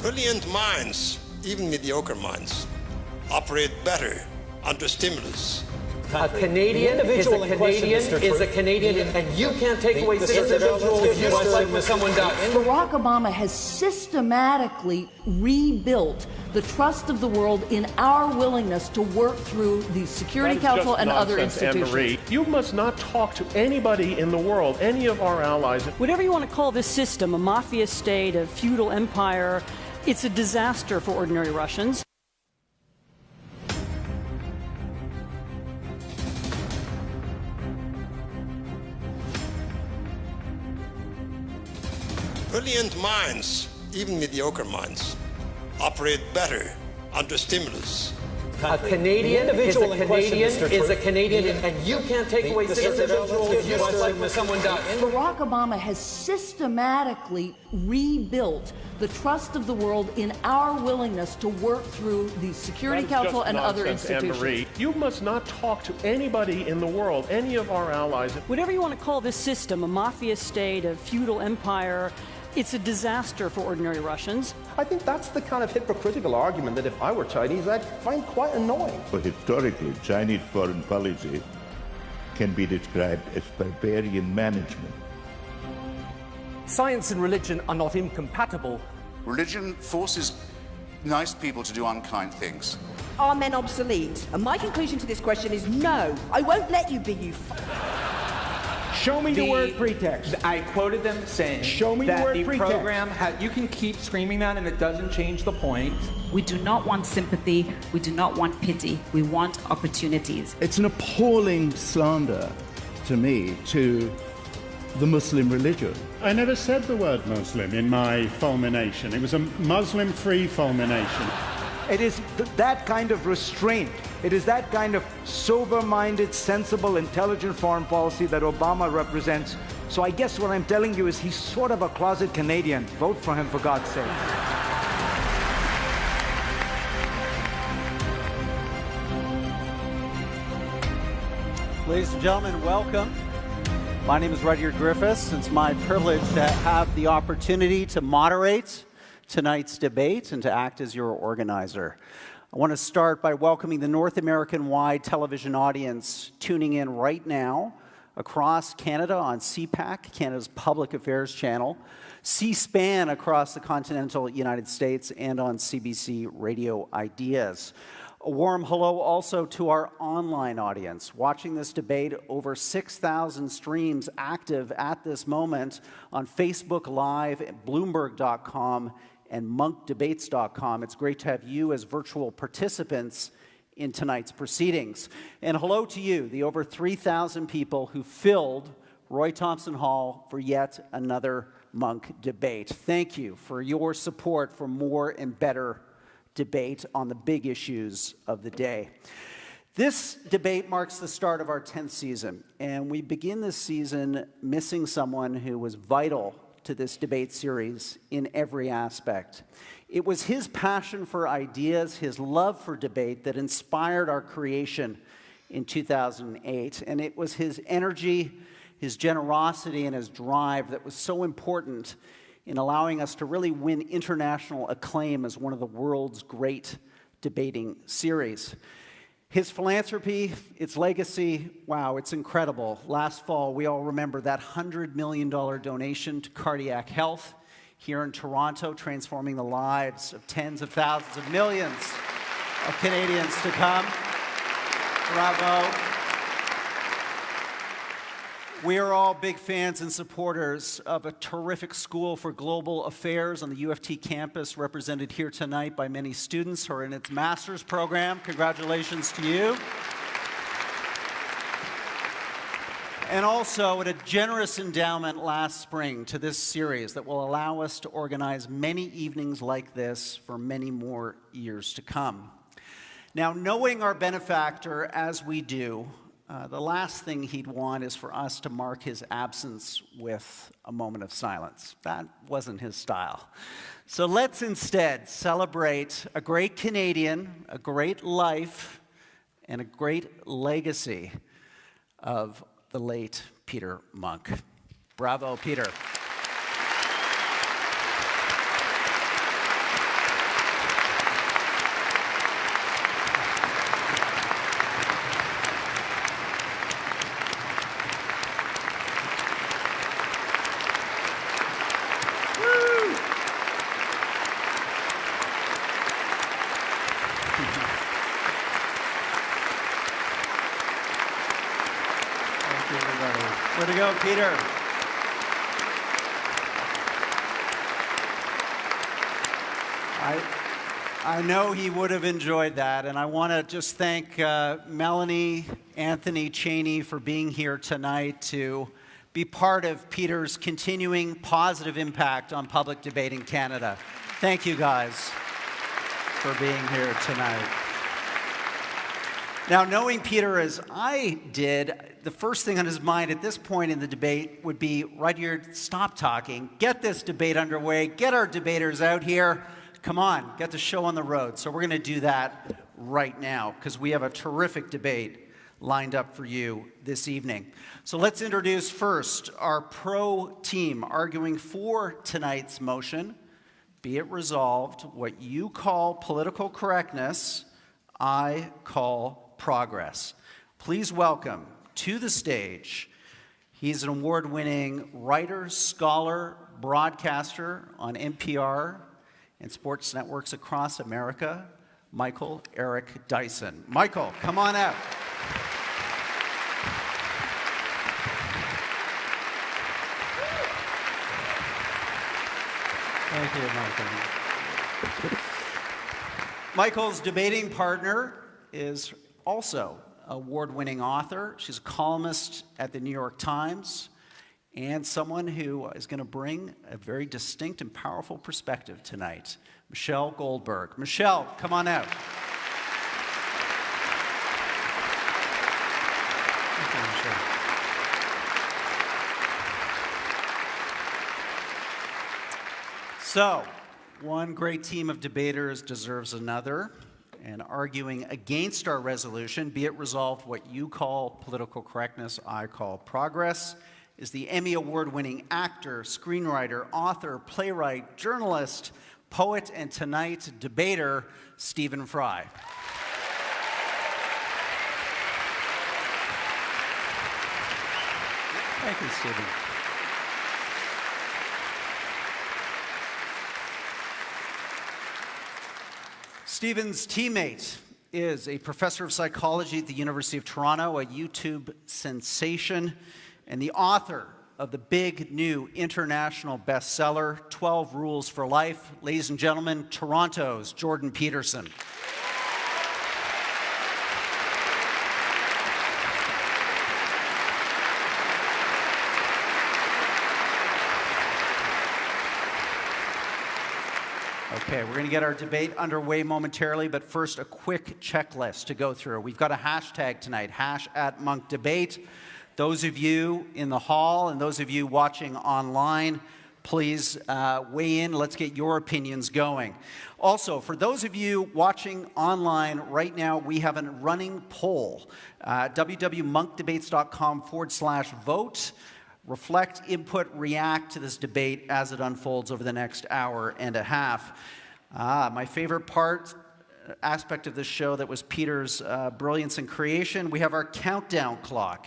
Brilliant minds, even mediocre minds, operate better under stimulus. A Canadian is a Canadian, and you can't take away citizenship just like when someone does. Barack Obama has systematically rebuilt the trust of the world in our willingness to work through the Security Council and other institutions. Anne-Marie, you must not talk to anybody in the world, any of our allies. Whatever you want to call this system, a mafia state, a feudal empire, it's a disaster for ordinary Russians. Brilliant minds, even mediocre minds, operate better under stimulus. A Canadian is a Canadian, and you can't take away citizenship just like when someone does. Barack Obama has systematically rebuilt the trust of the world in our willingness to work through the Security Council and other institutions. Anne-Marie, you must not talk to anybody in the world, any of our allies. Whatever you want to call this system, a mafia state, a feudal empire, it's a disaster for ordinary Russians. I think that's the kind of hypocritical argument that if I were Chinese, I'd find quite annoying. But historically, Chinese foreign policy can be described as barbarian management. Science and religion are not incompatible. Religion forces nice people to do unkind things. Are men obsolete? And my conclusion to this question is no. I won't let you be, you Show me the word pretext. I quoted them saying Show me that the word the pretext. program you can keep screaming that and it doesn't change the point. We do not want sympathy. We do not want pity. We want opportunities. It's an appalling slander to me to the Muslim religion. I never said the word Muslim in my fulmination. It was a Muslim-free fulmination. It is that kind of restraint. It is that kind of sober-minded, sensible, intelligent foreign policy that Obama represents. So I guess what I'm telling you is he's sort of a closet Canadian. Vote for him, for God's sake. Ladies and gentlemen, welcome. My name is Rudyard Griffiths. It's my privilege to have the opportunity to moderate tonight's debate and to act as your organizer. I want to start by welcoming the North American-wide television audience tuning in right now across Canada on CPAC, Canada's public affairs channel, C-SPAN across the continental United States, and on CBC Radio Ideas. A warm hello also to our online audience. Watching this debate, over 6,000 streams active at this moment on Facebook Live, at Bloomberg.com, and monkdebates.com. It's great to have you as virtual participants in tonight's proceedings. And hello to you, the over 3,000 people who filled Roy Thompson Hall for yet another Monk debate. Thank you for your support for more and better debate on the big issues of the day. This debate marks the start of our 10th season, and we begin this season missing someone who was vital to this debate series in every aspect. It was his passion for ideas, his love for debate that inspired our creation in 2008. And it was his energy, his generosity, and his drive that was so important in allowing us to really win international acclaim as one of the world's great debating series. His philanthropy, its legacy, wow, it's incredible. Last fall, we all remember that $100 million donation to cardiac health here in Toronto, transforming the lives of tens of thousands of millions of Canadians to come. Bravo. We are all big fans and supporters of a terrific school for global affairs on the UFT campus, represented here tonight by many students who are in its master's program. Congratulations to you. And also at a generous endowment last spring to this series that will allow us to organize many evenings like this for many more years to come. Now, knowing our benefactor as we do, the last thing he'd want is for us to mark his absence with a moment of silence. That wasn't his style. So let's instead celebrate a great Canadian, a great life, and a great legacy of the late Peter Monk. Bravo, Peter. Way to go, Peter. I know he would have enjoyed that, and I want to just thank Melanie, Anthony, Cheney for being here tonight to be part of Peter's continuing positive impact on public debate in Canada. Thank you guys for being here tonight. Now, knowing Peter as I did, the first thing on his mind at this point in the debate would be, Rudyard, stop talking, get this debate underway, get our debaters out here. Come on, get the show on the road. So we're going to do that right now because we have a terrific debate lined up for you this evening. So let's introduce first our pro team arguing for tonight's motion. Be it resolved, what you call political correctness, I call progress. Please welcome to the stage, he's an award-winning writer, scholar, broadcaster on NPR, and sports networks across America, Michael Eric Dyson. Michael, come on out. Thank you, Michael. Michael's debating partner is also an award-winning author. She's a columnist at the New York Times, and someone who is going to bring a very distinct and powerful perspective tonight, Michelle Goldberg. Michelle, come on out. Thank you, Michelle. So, one great team of debaters deserves another, and arguing against our resolution, be it resolved what you call political correctness, I call progress, is the Emmy Award-winning actor, screenwriter, author, playwright, journalist, poet, and tonight debater, Stephen Fry. Thank you, Stephen. Stephen's teammate is a professor of psychology at the University of Toronto, a YouTube sensation, and the author of the big new international bestseller, 12 Rules for Life. Ladies and gentlemen, Toronto's Jordan Peterson. Okay, we're going to get our debate underway momentarily, but first a quick checklist to go through. We've got a hashtag tonight, #MonkDebate. Those of you in the hall and those of you watching online, please weigh in. Let's get your opinions going. Also, for those of you watching online right now, we have a running poll, www.monkdebates.com/vote. Reflect, input, react to this debate as it unfolds over the next hour and a half. My favorite aspect of this show that was Peter's brilliance and creation, we have our countdown clock.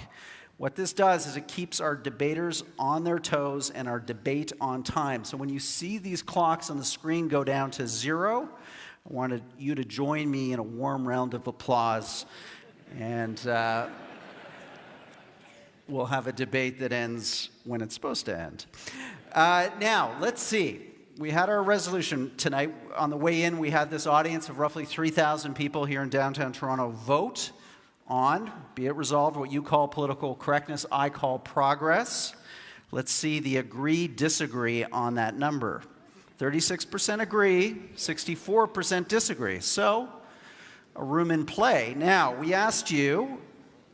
What this does is it keeps our debaters on their toes and our debate on time. So when you see these clocks on the screen go down to 0, I wanted you to join me in a warm round of applause. And we'll have a debate that ends when it's supposed to end. Now, let's see. We had our resolution tonight. On the way in, we had this audience of roughly 3,000 people here in downtown Toronto vote on, be it resolved, what you call political correctness, I call progress. Let's see the agree, disagree on that number. 36% agree, 64% disagree. So, a room in play. Now, we asked you,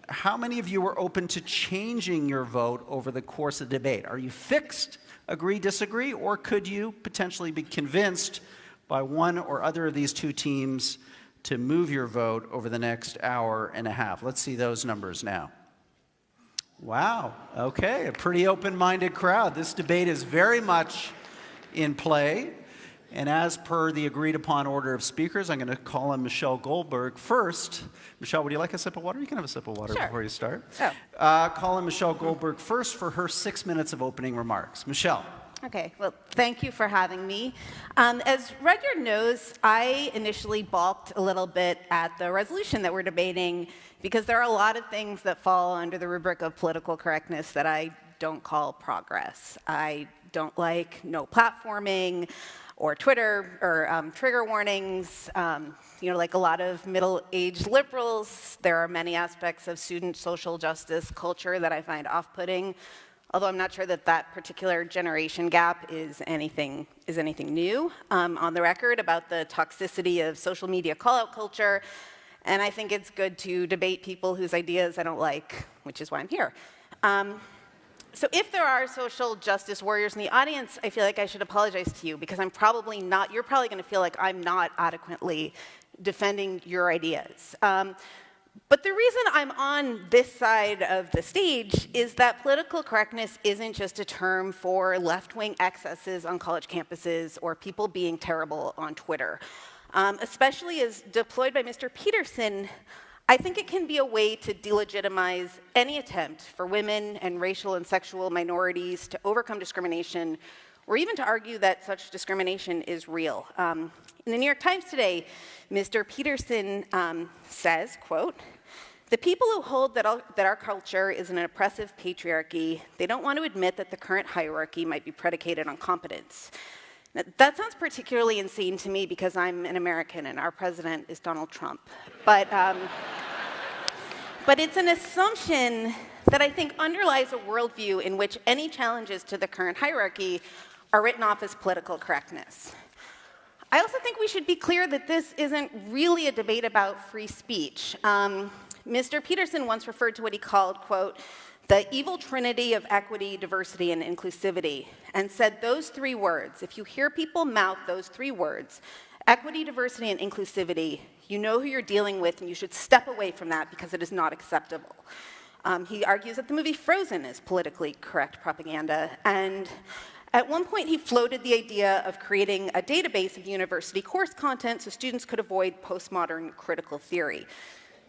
how many of you were open to changing your vote over the course of the debate? Are you fixed, agree, disagree, or could you potentially be convinced by one or other of these two teams to move your vote over the next hour and a half? Let's see those numbers now. Wow, okay, a pretty open-minded crowd. This debate is very much in play. And as per the agreed upon order of speakers, I'm going to call on Michelle Goldberg first. Michelle, would you like a sip of water? You can have a sip of water before you start. Call on Michelle Goldberg first for her 6 minutes of opening remarks. Michelle. Okay, well, thank you for having me. As Rudyard knows, I initially balked a little bit at the resolution that we're debating because there are a lot of things that fall under the rubric of political correctness that I don't call progress. I don't like no platforming or Twitter or trigger warnings. You know, like a lot of middle-aged liberals, there are many aspects of student social justice culture that I find off-putting. Although I'm not sure that that particular generation gap is anything new. On the record about the toxicity of social media call-out culture, and I think it's good to debate people whose ideas I don't like, which is why I'm here. So if there are social justice warriors in the audience, I feel like I should apologize to you because I'm probably not, you're probably going to feel like I'm not adequately defending your ideas. But the reason I'm on this side of the stage is that political correctness isn't just a term for left-wing excesses on college campuses or people being terrible on Twitter. Especially as deployed by Mr. Peterson, I think it can be a way to delegitimize any attempt for women and racial and sexual minorities to overcome discrimination, or even to argue that such discrimination is real. In the New York Times today, Mr. Peterson says, quote, "The people who hold that our culture is an oppressive patriarchy, they don't want to admit that the current hierarchy might be predicated on competence." Now, that sounds particularly insane to me because I'm an American and our president is Donald Trump. But it's an assumption that I think underlies a worldview in which any challenges to the current hierarchy are written off as political correctness. I also think we should be clear that this isn't really a debate about free speech. Mr. Peterson once referred to what he called, quote, "the evil trinity of equity, diversity, and inclusivity," and said those three words, if you hear people mouth those three words, equity, diversity, and inclusivity, you know who you're dealing with and you should step away from that because it is not acceptable. He argues that the movie Frozen is politically correct propaganda, and at one point, he floated the idea of creating a database of university course content so students could avoid postmodern critical theory.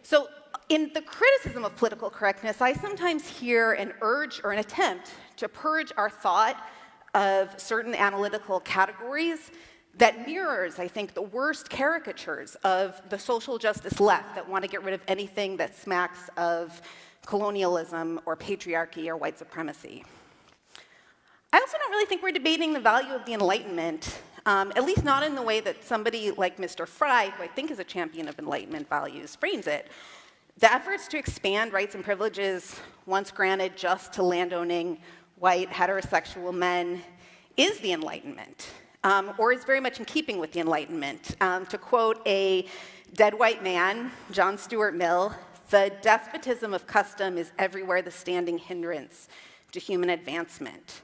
So in the criticism of political correctness, I sometimes hear an urge or an attempt to purge our thought of certain analytical categories that mirrors, I think, the worst caricatures of the social justice left that want to get rid of anything that smacks of colonialism or patriarchy or white supremacy. I also don't really think we're debating the value of the Enlightenment, at least not in the way that somebody like Mr. Fry, who I think is a champion of Enlightenment values, frames it. The efforts to expand rights and privileges once granted just to landowning white heterosexual men is the Enlightenment, or is very much in keeping with the Enlightenment. To quote a dead white man, John Stuart Mill, "The despotism of custom is everywhere the standing hindrance to human advancement."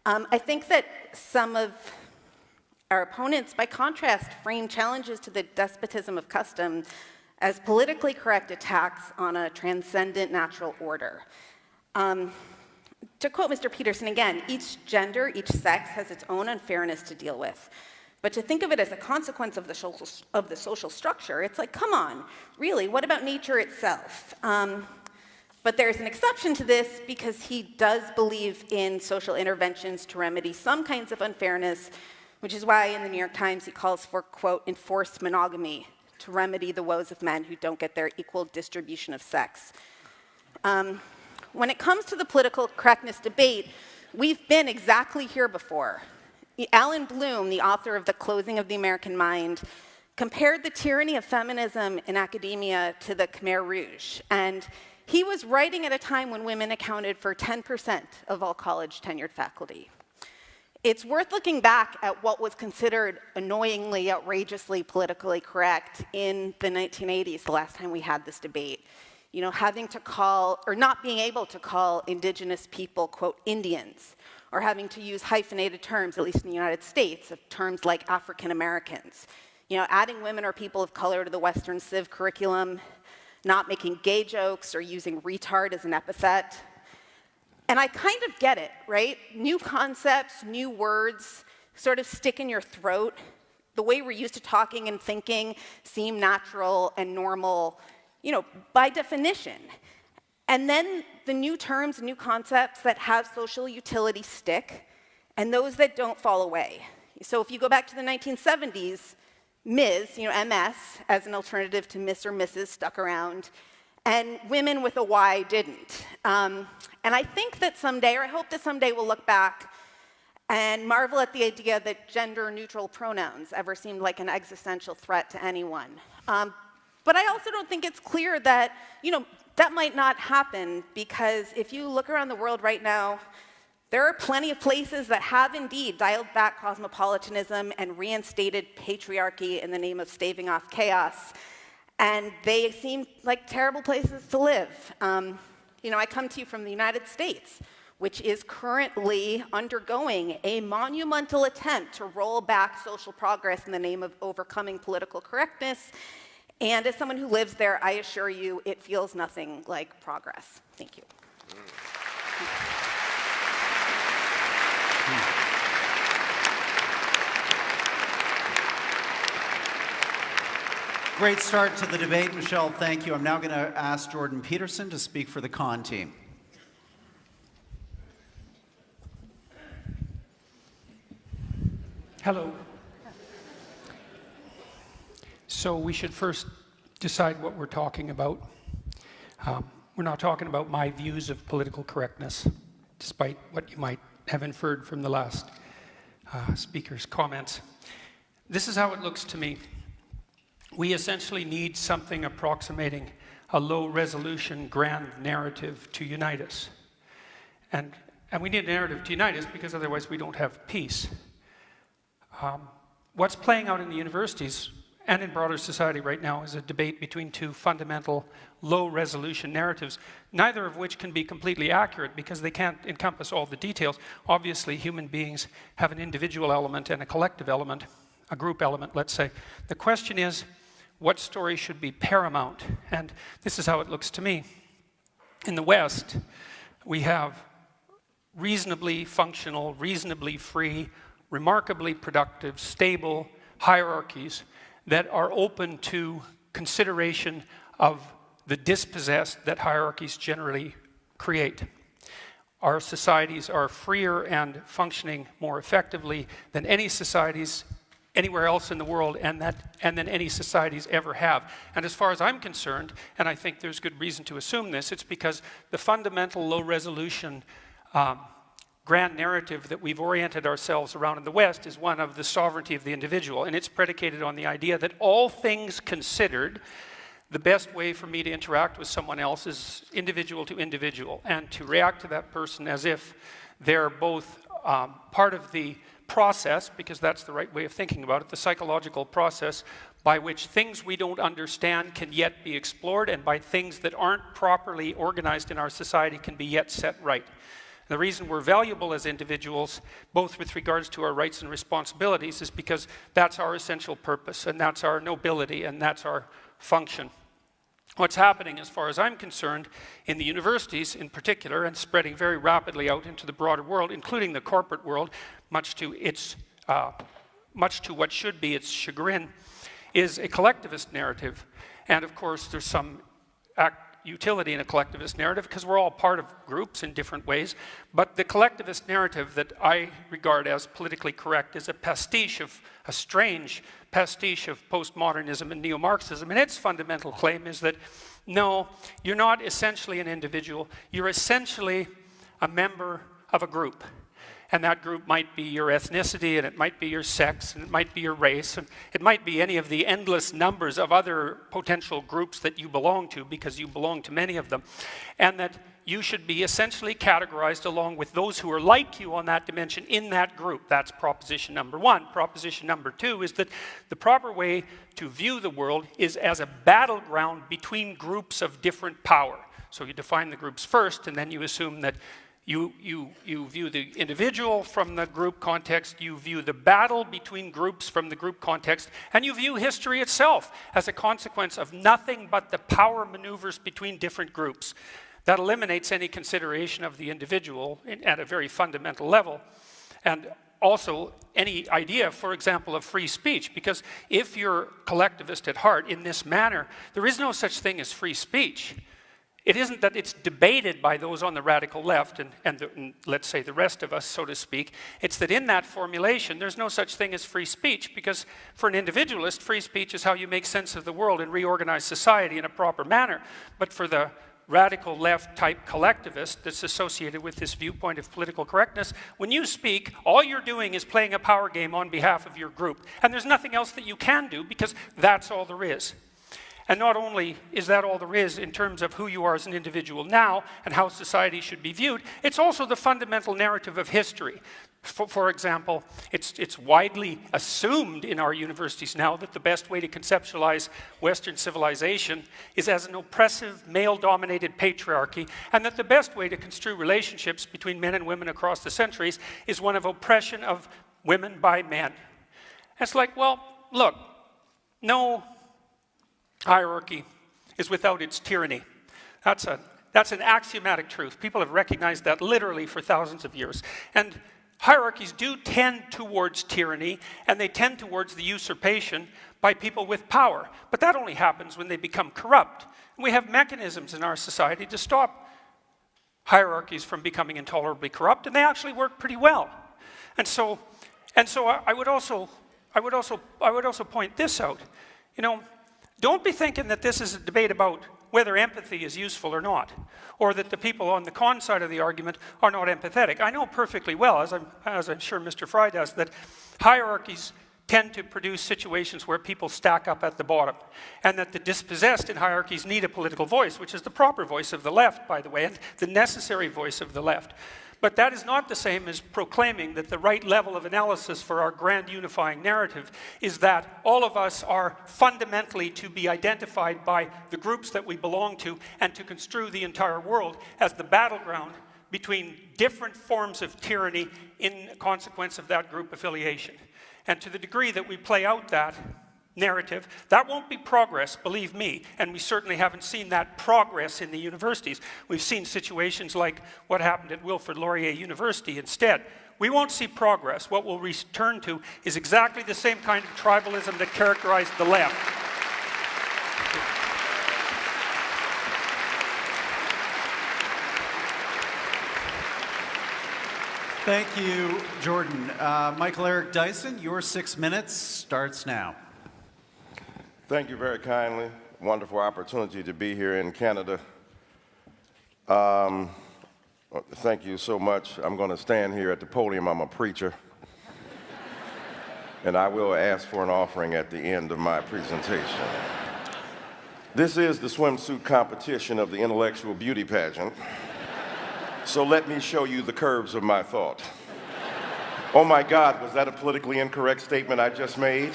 I think that some of our opponents, by contrast, frame challenges to the despotism of custom as politically correct attacks on a transcendent natural order. To quote Mr. Peterson again, each gender, each sex has its own unfairness to deal with. But to think of it as a consequence of the social structure, it's like, come on, really, what about nature itself? But there's an exception to this because he does believe in social interventions to remedy some kinds of unfairness, which is why in the New York Times he calls for, quote, "enforced monogamy to remedy the woes of men who don't get their equal distribution of sex." When it comes to the political correctness debate, we've been exactly here before. Alan Bloom, the author of The Closing of the American Mind, compared the tyranny of feminism in academia to the Khmer Rouge, and he was writing at a time when women accounted for 10% of all college tenured faculty. It's worth looking back at what was considered annoyingly, outrageously politically correct in the 1980s, the last time we had this debate. You know, having to call, or not being able to call indigenous people, quote, Indians, or having to use hyphenated terms, at least in the United States, of terms like African Americans. You know, adding women or people of color to the Western Civ curriculum, not making gay jokes or using retard as an epithet. And I kind of get it, right? New concepts, new words, sort of stick in your throat. The way we're used to talking and thinking seem natural and normal, you know, by definition. And then the new terms, new concepts that have social utility stick, and those that don't fall away. So if you go back to the 1970s, Ms., you know, MS, as an alternative to Miss or Mrs. stuck around, and women with a Y didn't. And I think that someday, or I hope that someday, we'll look back and marvel at the idea that gender-neutral pronouns ever seemed like an existential threat to anyone. But I also don't think it's clear that, you know, that might not happen, because if you look around the world right now, there are plenty of places that have indeed dialed back cosmopolitanism and reinstated patriarchy in the name of staving off chaos. And they seem like terrible places to live. You know, I come to you from the United States, which is currently undergoing a monumental attempt to roll back social progress in the name of overcoming political correctness. And as someone who lives there, I assure you, it feels nothing like progress. Thank you. Great start to the debate, Michelle. Thank you. I'm now going to ask Jordan Peterson to speak for the con team. Hello. So we should first decide what we're talking about. We're not talking about my views of political correctness, despite what you might have inferred from the last speaker's comments. This is how it looks to me. We essentially need something approximating a low-resolution grand narrative to unite us. And we need a narrative to unite us because otherwise we don't have peace. What's playing out in the universities and in broader society right now is a debate between two fundamental low-resolution narratives, neither of which can be completely accurate because they can't encompass all the details. Obviously, human beings have an individual element and a collective element, a group element, let's say. The question is, what story should be paramount? And this is how it looks to me. In the West, we have reasonably functional, reasonably free, remarkably productive, stable hierarchies that are open to consideration of the dispossessed that hierarchies generally create. Our societies are freer and functioning more effectively than any societies anywhere else in the world, and than any societies ever have. And as far as I'm concerned, and I think there's good reason to assume this, it's because the fundamental low-resolution grand narrative that we've oriented ourselves around in the West is one of the sovereignty of the individual, and it's predicated on the idea that all things considered, the best way for me to interact with someone else is individual to individual, and to react to that person as if they're both part of the process, because that's the right way of thinking about it, the psychological process by which things we don't understand can yet be explored, and by things that aren't properly organized in our society can be yet set right. The reason we're valuable as individuals, both with regards to our rights and responsibilities, is because that's our essential purpose, and that's our nobility, and that's our function. What's happening, as far as I'm concerned, in the universities in particular, and spreading very rapidly out into the broader world, including the corporate world, much to what should be its chagrin, is a collectivist narrative. And of course, there's some utility in a collectivist narrative because we're all part of groups in different ways. But the collectivist narrative that I regard as politically correct is a strange pastiche of postmodernism and neo-Marxism. And its fundamental claim is that, no, you're not essentially an individual. You're essentially a member of a group. And that group might be your ethnicity, and it might be your sex, and it might be your race, and it might be any of the endless numbers of other potential groups that you belong to, because you belong to many of them. And that you should be essentially categorized along with those who are like you on that dimension in that group. That's proposition number one. Proposition number two is that the proper way to view the world is as a battleground between groups of different power. So you define the groups first, and then you assume that you view the individual from the group context, you view the battle between groups from the group context, and you view history itself as a consequence of nothing but the power maneuvers between different groups. That eliminates any consideration of the individual at a very fundamental level. And also any idea, for example, of free speech, because if you're collectivist at heart in this manner, there is no such thing as free speech. It isn't that it's debated by those on the radical left and let's say the rest of us, so to speak. It's that in that formulation, there's no such thing as free speech, because for an individualist, free speech is how you make sense of the world and reorganize society in a proper manner. But for the radical left type collectivist that's associated with this viewpoint of political correctness, when you speak, all you're doing is playing a power game on behalf of your group. And there's nothing else that you can do, because that's all there is. And not only is that all there is in terms of who you are as an individual now and how society should be viewed, it's also the fundamental narrative of history. For example, it's widely assumed in our universities now that the best way to conceptualize Western civilization is as an oppressive, male-dominated patriarchy, and that the best way to construe relationships between men and women across the centuries is one of oppression of women by men. And it's like, well, look, no hierarchy is without its tyranny. That's an axiomatic truth. People have recognized that literally for thousands of years. And hierarchies do tend towards tyranny, and they tend towards the usurpation by people with power. But that only happens when they become corrupt. And we have mechanisms in our society to stop hierarchies from becoming intolerably corrupt, and they actually work pretty well. And so I would also point this out. You know, don't be thinking that this is a debate about whether empathy is useful or not, or that the people on the con side of the argument are not empathetic. I know perfectly well, as I'm sure Mr. Fry does, that hierarchies tend to produce situations where people stack up at the bottom, and that the dispossessed in hierarchies need a political voice, which is the proper voice of the left, by the way, and the necessary voice of the left. But that is not the same as proclaiming that the right level of analysis for our grand unifying narrative is that all of us are fundamentally to be identified by the groups that we belong to, and to construe the entire world as the battleground between different forms of tyranny in consequence of that group affiliation. And to the degree that we play out that narrative, that won't be progress, believe me, and we certainly haven't seen that progress in the universities. We've seen situations like what happened at Wilfrid Laurier University instead. We won't see progress. What we'll return to is exactly the same kind of tribalism that characterized the left. Thank you, Jordan. Michael Eric Dyson, your 6 minutes starts now. Thank you very kindly. Wonderful opportunity to be here in Canada. Thank you so much. I'm going to stand here at the podium. I'm a preacher. And I will ask for an offering at the end of my presentation. This is the swimsuit competition of the intellectual beauty pageant. So let me show you the curves of my thought. Oh my God, was that a politically incorrect statement I just made?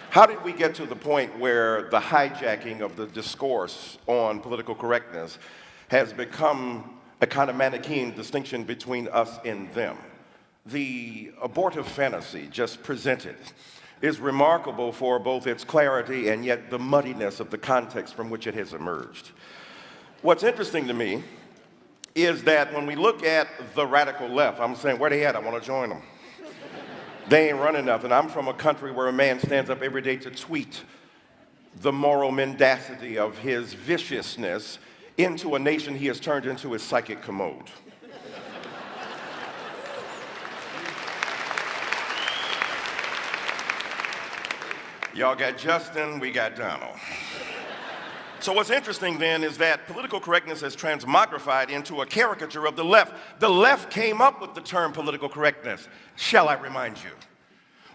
How did we get to the point where the hijacking of the discourse on political correctness has become a kind of Manichaean distinction between us and them? The abortive fantasy just presented is remarkable for both its clarity and yet the muddiness of the context from which it has emerged. What's interesting to me is that when we look at the radical left, I'm saying, where they at? I want to join them. They ain't running nothing. I'm from a country where a man stands up every day to tweet the moral mendacity of his viciousness into a nation he has turned into his psychic commode. Y'all got Justin, we got Donald. So what's interesting then is that political correctness has transmogrified into a caricature of the left. The left came up with the term political correctness. Shall I remind you?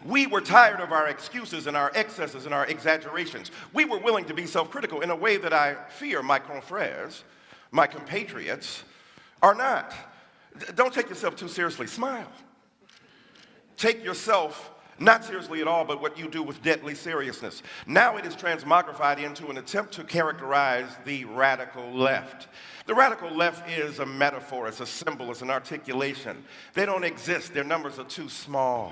We were tired of our excuses and our excesses and our exaggerations. We were willing to be self-critical in a way that I fear my confrères, my compatriots, are not. Don't take yourself too seriously. Smile. Take yourself not seriously at all, but what you do with deadly seriousness. Now it is transmogrified into an attempt to characterize the radical left. The radical left is a metaphor, it's a symbol, it's an articulation. They don't exist, their numbers are too small.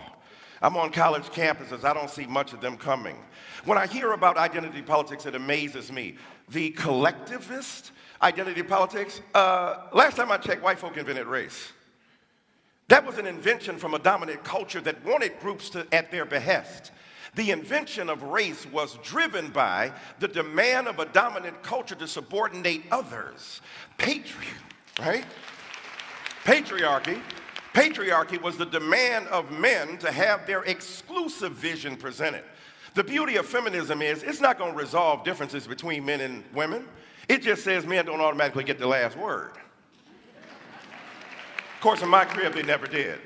I'm on college campuses, I don't see much of them coming. When I hear about identity politics, it amazes me. The collectivist identity politics, last time I checked, white folk invented race. That was an invention from a dominant culture that wanted groups at their behest. The invention of race was driven by the demand of a dominant culture to subordinate others. Right? Patriarchy was the demand of men to have their exclusive vision presented. The beauty of feminism is it's not going to resolve differences between men and women. It just says men don't automatically get the last word. Of course, in my crib, they never did.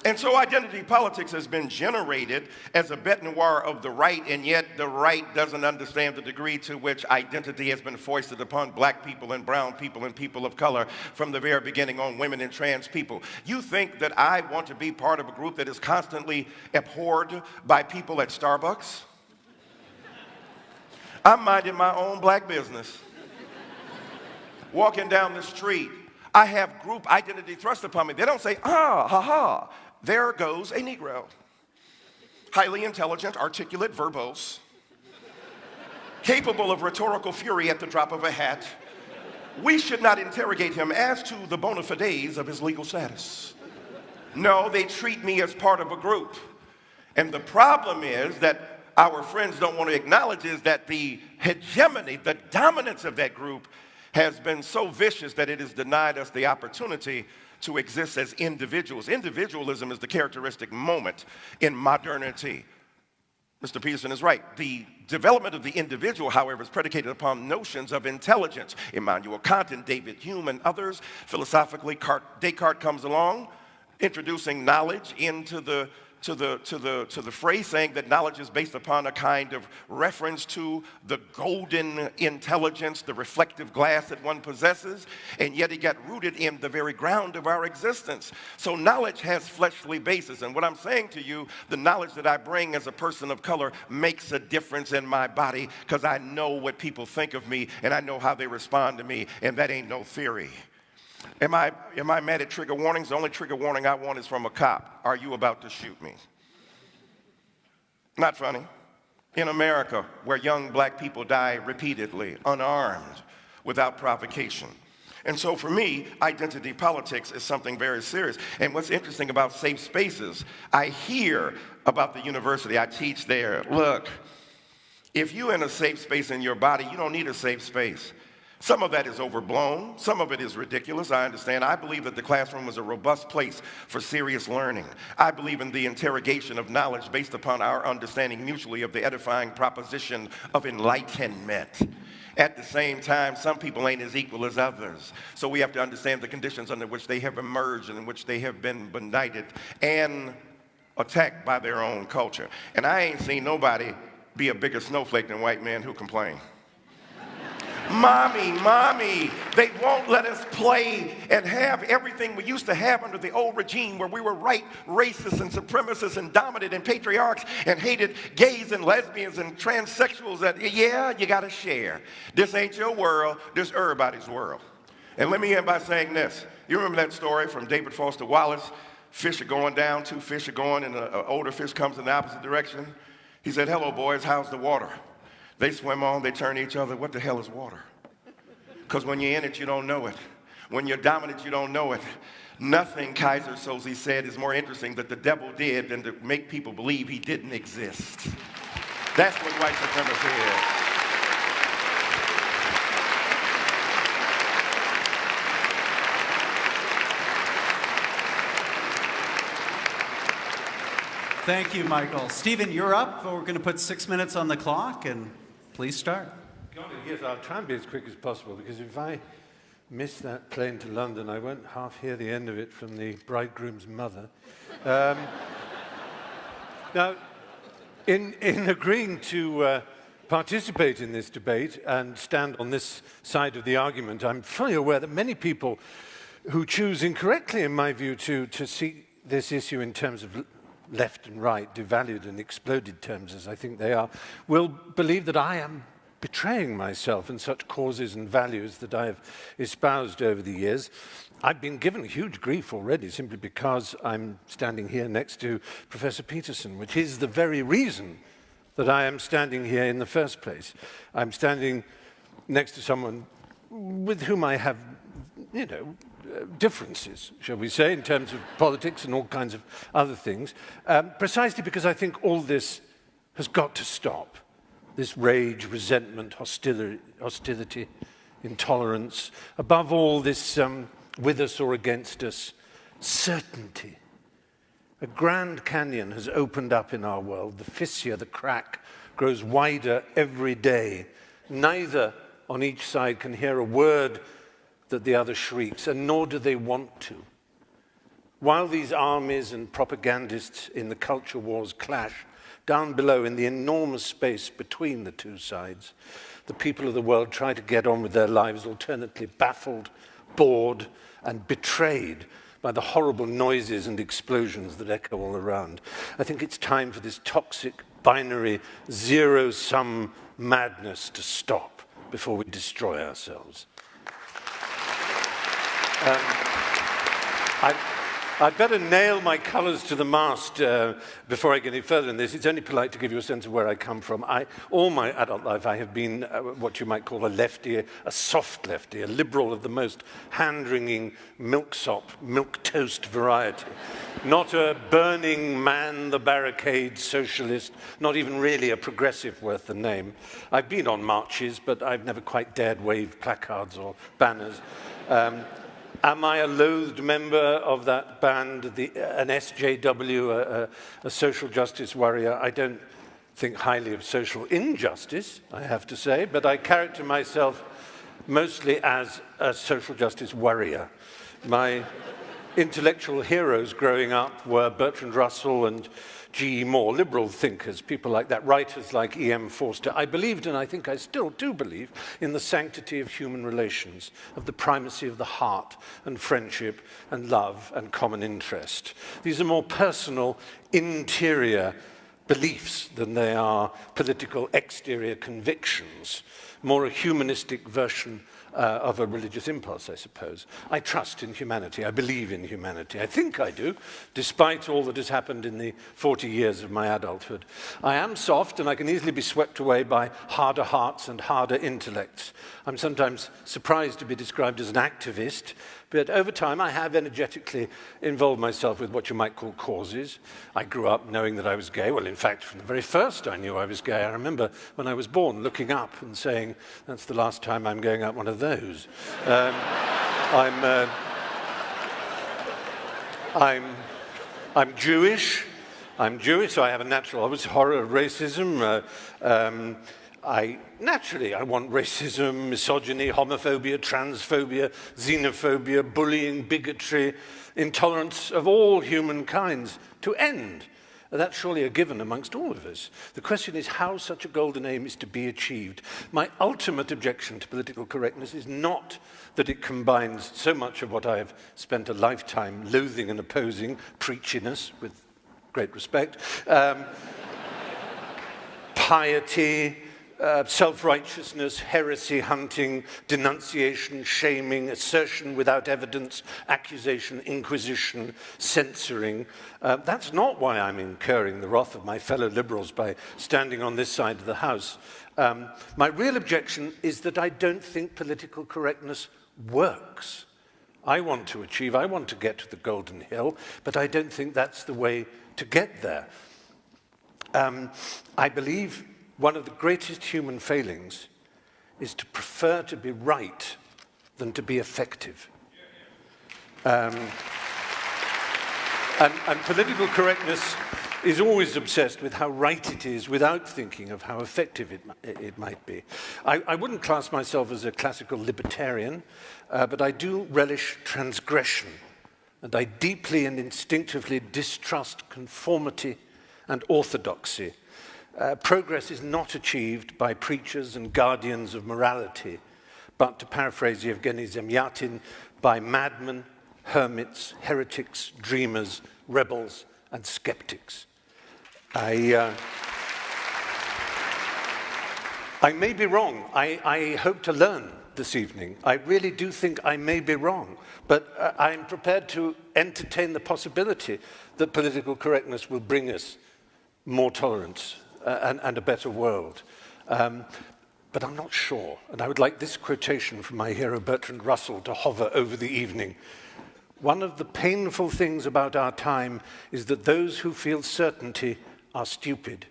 And so identity politics has been generated as a bête noire of the right, and yet the right doesn't understand the degree to which identity has been foisted upon black people and brown people and people of color from the very beginning on women and trans people. You think that I want to be part of a group that is constantly abhorred by people at Starbucks? I'm minding my own black business. Walking down the street, I have group identity thrust upon me. They don't say, ah, ha, ha. There goes a Negro. Highly intelligent, articulate, verbose, capable of rhetorical fury at the drop of a hat. We should not interrogate him as to the bona fides of his legal status. No, they treat me as part of a group. And the problem is that our friends don't want to acknowledge is that the hegemony, the dominance of that group has been so vicious that it has denied us the opportunity to exist as individuals. Individualism is the characteristic moment in modernity. Mr. Peterson is right. The development of the individual, however, is predicated upon notions of intelligence. Immanuel Kant and David Hume and others, philosophically, Descartes comes along, introducing knowledge into the phrase, saying that knowledge is based upon a kind of reference to the golden intelligence, the reflective glass that one possesses, and yet it got rooted in the very ground of our existence. So knowledge has fleshly basis, and what I'm saying to you, the knowledge that I bring as a person of color makes a difference in my body because I know what people think of me and I know how they respond to me, and that ain't no theory. Am I mad at trigger warnings? The only trigger warning I want is from a cop. Are you about to shoot me? Not funny. In America, where young black people die repeatedly, unarmed, without provocation. And so for me, identity politics is something very serious. And what's interesting about safe spaces, I hear about the university. I teach there. Look, if you're in a safe space in your body, you don't need a safe space. Some of that is overblown. Some of it is ridiculous. I understand. I believe that the classroom is a robust place for serious learning. I believe in the interrogation of knowledge based upon our understanding mutually of the edifying proposition of enlightenment. At the same time, some people ain't as equal as others. So we have to understand the conditions under which they have emerged and in which they have been benighted and attacked by their own culture. And I ain't seen nobody be a bigger snowflake than white men who complain. Mommy, they won't let us play and have everything we used to have under the old regime where we were racist and supremacists and dominant and patriarchs and hated gays and lesbians and transsexuals that, yeah, you got to share. This ain't your world, this everybody's world. And let me end by saying this. You remember that story from David Foster Wallace? Fish are going down, two fish are going, and an older fish comes in the opposite direction. He said, hello, boys, how's the water? They swim on, they turn to each other, what the hell is water? Because when you're in it, you don't know it. When you're dominant, you don't know it. Nothing, Kaiser Soze said, is more interesting that the devil did than to make people believe he didn't exist. That's what white supremacy is. Thank you, Michael. Stephen, you're up. We're going to put 6 minutes on the clock, and please start. Yes, I'll try and be as quick as possible, because if I miss that plane to London, I won't half hear the end of it from the bridegroom's mother. Now, in agreeing to participate in this debate and stand on this side of the argument, I'm fully aware that many people who choose incorrectly, in my view, to see this issue in terms of left and right, devalued and exploded terms as I think they are, will believe that I am betraying myself in such causes and values that I have espoused over the years. I've been given huge grief already simply because I'm standing here next to Professor Peterson, which is the very reason that I am standing here in the first place. I'm standing next to someone with whom I have, differences, shall we say, in terms of politics and all kinds of other things, precisely because I think all this has got to stop. This rage, resentment, hostility, intolerance, above all this with us or against us, certainty. A Grand Canyon has opened up in our world. The fissure, the crack, grows wider every day. Neither on each side can hear a word that the other shrieks, and nor do they want to. While these armies and propagandists in the culture wars clash, down below in the enormous space between the two sides, the people of the world try to get on with their lives, alternately baffled, bored, and betrayed by the horrible noises and explosions that echo all around. I think it's time for this toxic, binary, zero-sum madness to stop before we destroy ourselves. I'd better nail my colours to the mast before I get any further in this. It's only polite to give you a sense of where I come from. All my adult life, I have been what you might call a lefty, a soft lefty, a liberal of the most hand-wringing milksop, milquetoast variety. Not a burning man-the-barricade socialist, not even really a progressive worth the name. I've been on marches, but I've never quite dared wave placards or banners. Am I a loathed member of that band, an SJW, a social justice warrior? I don't think highly of social injustice, I have to say, but I character myself mostly as a social justice warrior. My intellectual heroes growing up were Bertrand Russell and G.E. Moore, liberal thinkers, people like that, writers like E.M. Forster. I believed, and I think I still do believe, in the sanctity of human relations, of the primacy of the heart and friendship and love and common interest. These are more personal, interior beliefs than they are political exterior convictions, more a humanistic version of a religious impulse, I suppose. I trust in humanity. I believe in humanity. I think I do, despite all that has happened in the 40 years of my adulthood. I am soft, and I can easily be swept away by harder hearts and harder intellects. I'm sometimes surprised to be described as an activist, but over time I have energetically involved myself with what you might call causes. I grew up knowing that I was gay. Well, in fact, from the very first I knew I was gay. I remember when I was born looking up and saying, that's the last time I'm going up one of those. I'm Jewish. I'm Jewish, so I have a natural, obvious horror of racism. I want racism, misogyny, homophobia, transphobia, xenophobia, bullying, bigotry, intolerance of all humankinds to end. That's surely a given amongst all of us. The question is how such a golden aim is to be achieved. My ultimate objection to political correctness is not that it combines so much of what I have spent a lifetime loathing and opposing, preachiness, with great respect, piety, self-righteousness, heresy hunting, denunciation, shaming, assertion without evidence, accusation, inquisition, censoring. That's not why I'm incurring the wrath of my fellow liberals by standing on this side of the House. My real objection is that I don't think political correctness works. I want to get to the Golden Hill, but I don't think that's the way to get there. I believe one of the greatest human failings is to prefer to be right than to be effective. And political correctness is always obsessed with how right it is without thinking of how effective it might be. I wouldn't class myself as a classical libertarian, but I do relish transgression, and I deeply and instinctively distrust conformity and orthodoxy. Progress is not achieved by preachers and guardians of morality, but, to paraphrase Yevgeny Zemyatin, by madmen, hermits, heretics, dreamers, rebels, and skeptics. I may be wrong. I hope to learn this evening. I really do think I may be wrong, but I'm prepared to entertain the possibility that political correctness will bring us more tolerance and a better world. but I'm not sure. And I would like this quotation from my hero Bertrand Russell to hover over the evening. One of the painful things about our time is that those who feel certainty are stupid,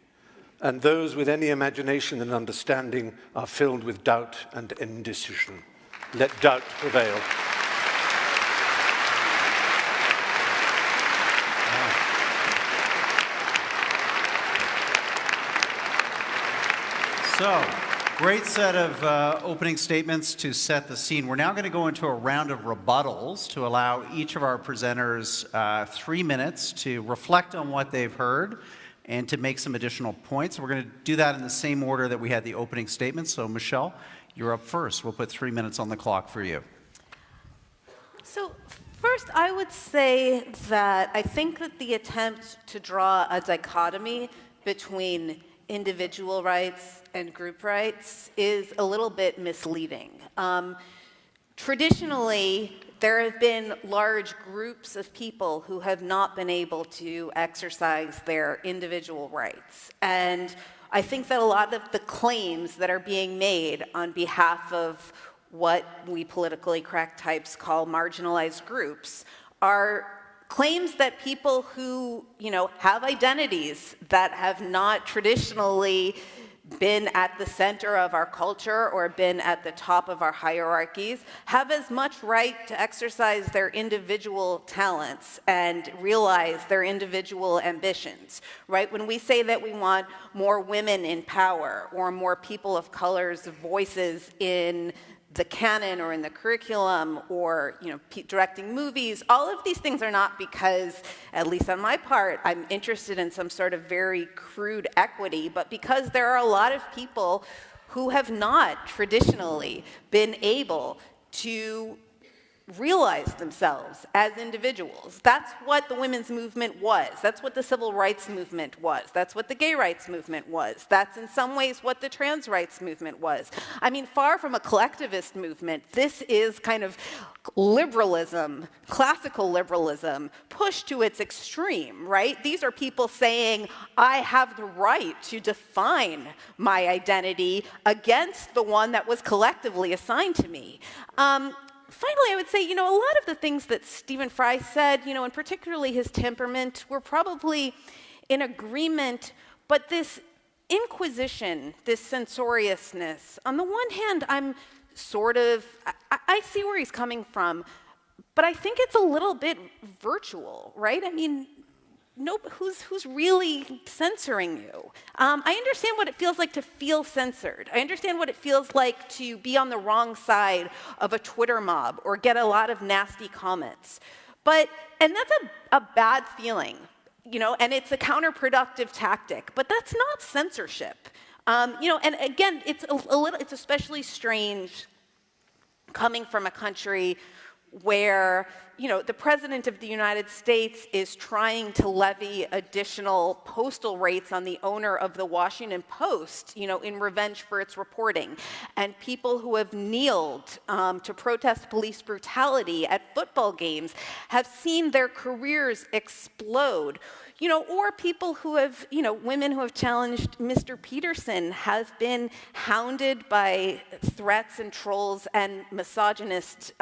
and those with any imagination and understanding are filled with doubt and indecision. Let doubt prevail. So, great set of opening statements to set the scene. We're now going to go into a round of rebuttals to allow each of our presenters 3 minutes to reflect on what they've heard and to make some additional points. We're going to do that in the same order that we had the opening statements. So, Michelle, you're up first. We'll put 3 minutes on the clock for you. So, first, I would say that I think that the attempt to draw a dichotomy between individual rights and group rights is a little bit misleading. Traditionally, there have been large groups of people who have not been able to exercise their individual rights. And I think that a lot of the claims that are being made on behalf of what we politically correct types call marginalized groups are claims that people who, have identities that have not traditionally been at the center of our culture or been at the top of our hierarchies have as much right to exercise their individual talents and realize their individual ambitions, right? When we say that we want more women in power or more people of color's voices in the canon or in the curriculum or directing movies, all of these things are not because, at least on my part, I'm interested in some sort of very crude equity, but because there are a lot of people who have not traditionally been able to realize themselves as individuals. That's what the women's movement was. That's what the civil rights movement was. That's what the gay rights movement was. That's in some ways what the trans rights movement was. I mean, far from a collectivist movement, this is kind of liberalism, classical liberalism, pushed to its extreme, right? These are people saying, I have the right to define my identity against the one that was collectively assigned to me. Finally, I would say, a lot of the things that Stephen Fry said, and particularly his temperament, were probably in agreement, but this inquisition, this censoriousness, on the one hand, I'm I see where he's coming from, but I think it's a little bit virtual, right? I mean, who's really censoring you? I understand what it feels like to feel censored. I understand what it feels like to be on the wrong side of a Twitter mob or get a lot of nasty comments. And that's a bad feeling, and it's a counterproductive tactic, but that's not censorship. And again, it's especially strange coming from a country where, the President of the United States is trying to levy additional postal rates on the owner of the Washington Post, in revenge for its reporting. And people who have kneeled to protest police brutality at football games have seen their careers explode. Or people who have, women who have challenged Mr. Peterson have been hounded by threats and trolls and misogynist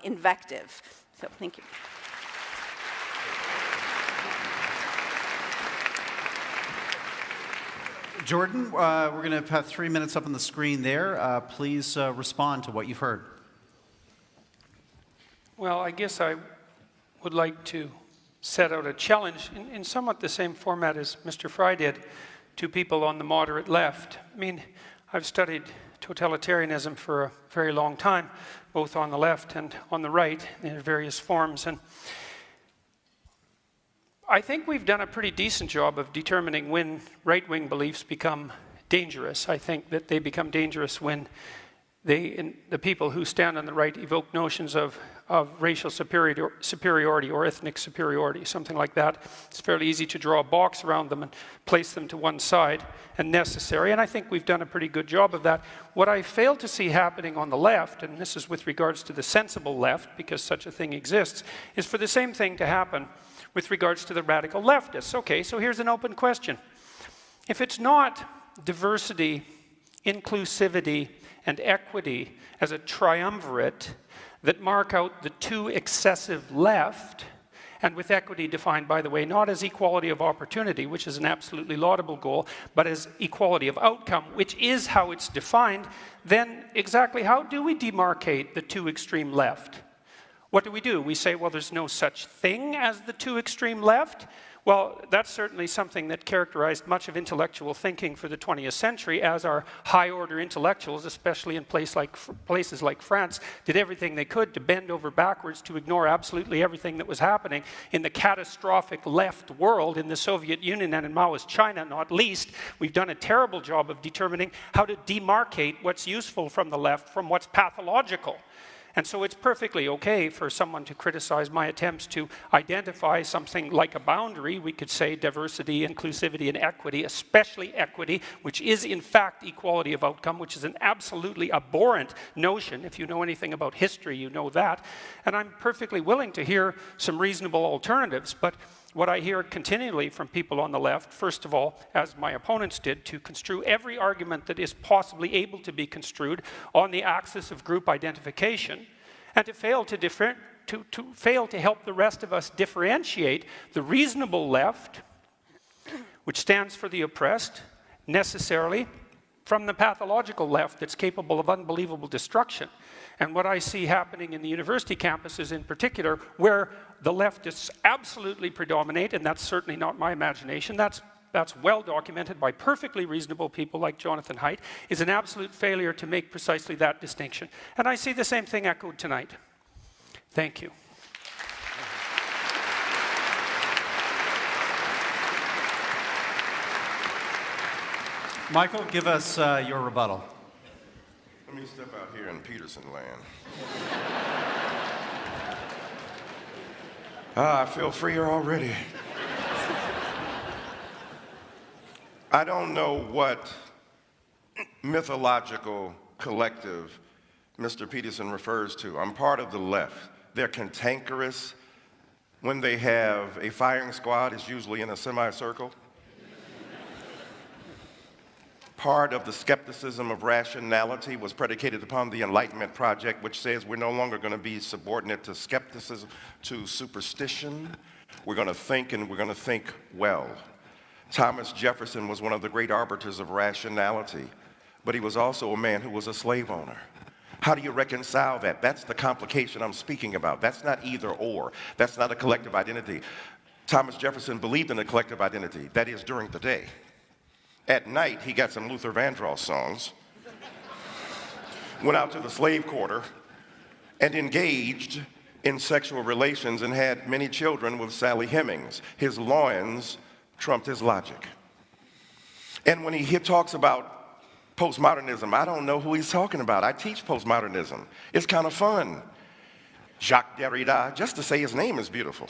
invective. So, thank you. Jordan, we're going to have 3 minutes up on the screen there. Please respond to what you've heard. Well, I guess I would like to set out a challenge in somewhat the same format as Mr. Fry did to people on the moderate left. I mean, I've studied totalitarianism for a very long time, both on the left and on the right in various forms. And I think we've done a pretty decent job of determining when right-wing beliefs become dangerous. I think that they become dangerous when the people who stand on the right evoke notions of racial superiority or ethnic superiority, something like that. It's fairly easy to draw a box around them and place them to one side and necessary, and I think we've done a pretty good job of that. What I fail to see happening on the left, and this is with regards to the sensible left, because such a thing exists, is for the same thing to happen with regards to the radical leftists. Okay, so here's an open question. If it's not diversity inclusivity, and equity as a triumvirate that mark out the too excessive left, and with equity defined, by the way, not as equality of opportunity, which is an absolutely laudable goal, but as equality of outcome, which is how it's defined, then exactly how do we demarcate the too extreme left? What do? We say, well, there's no such thing as the too extreme left? Well, that's certainly something that characterized much of intellectual thinking for the 20th century, as our high-order intellectuals, especially in places like France, did everything they could to bend over backwards to ignore absolutely everything that was happening in the catastrophic left world, in the Soviet Union and in Maoist China, not least. We've done a terrible job of determining how to demarcate what's useful from the left from what's pathological. And so it's perfectly okay for someone to criticize my attempts to identify something like a boundary. We could say diversity, inclusivity, and equity, especially equity, which is in fact equality of outcome, which is an absolutely abhorrent notion. If you know anything about history, you know that. And I'm perfectly willing to hear some reasonable alternatives, but what I hear continually from people on the left, first of all, as my opponents did, to construe every argument that is possibly able to be construed on the axis of group identification, and to fail to help the rest of us differentiate the reasonable left, which stands for the oppressed, necessarily, from the pathological left that's capable of unbelievable destruction. And what I see happening in the university campuses in particular, where the leftists absolutely predominate, and that's certainly not my imagination, that's well documented by perfectly reasonable people like Jonathan Haidt, is an absolute failure to make precisely that distinction. And I see the same thing echoed tonight. Thank you. Michael, give us your rebuttal. Let me step out here in Peterson land. I feel freer already. I don't know what mythological collective Mr. Peterson refers to. I'm part of the left. They're cantankerous. When they have a firing squad, it's usually in a semicircle. Part of the skepticism of rationality was predicated upon the Enlightenment Project, which says we're no longer going to be subordinate to skepticism, to superstition. We're going to think, and we're going to think well. Thomas Jefferson was one of the great arbiters of rationality, but he was also a man who was a slave owner. How do you reconcile that? That's the complication I'm speaking about. That's not either or. That's not a collective identity. Thomas Jefferson believed in a collective identity, that is, during the day. At night, he got some Luther Vandross songs, went out to the slave quarter, and engaged in sexual relations and had many children with Sally Hemings. His loins trumped his logic. And when he talks about postmodernism, I don't know who he's talking about. I teach postmodernism. It's kind of fun. Jacques Derrida, just to say his name is beautiful.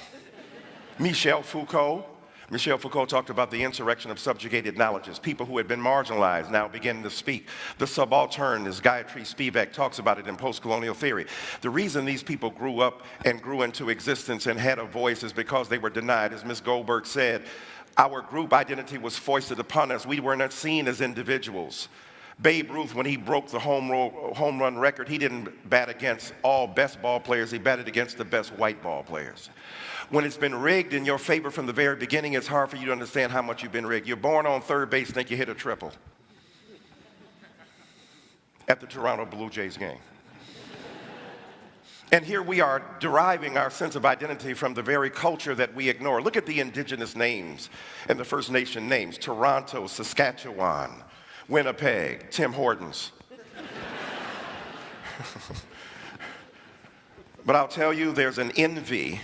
Michel Foucault. Michel Foucault talked about the insurrection of subjugated knowledges, people who had been marginalized now beginning to speak. The subaltern, as Gayatri Spivak talks about it in post-colonial theory. The reason these people grew up and grew into existence and had a voice is because they were denied. As Ms. Goldberg said, our group identity was foisted upon us. We were not seen as individuals. Babe Ruth, when he broke the home run record, he didn't bat against all best ball players. He batted against the best white ball players. When it's been rigged in your favor from the very beginning, it's hard for you to understand how much you've been rigged. You're born on third base, think you hit a triple at the Toronto Blue Jays game. And here we are deriving our sense of identity from the very culture that we ignore. Look at the indigenous names and the First Nation names: Toronto, Saskatchewan, Winnipeg, Tim Hortons. But I'll tell you, there's an envy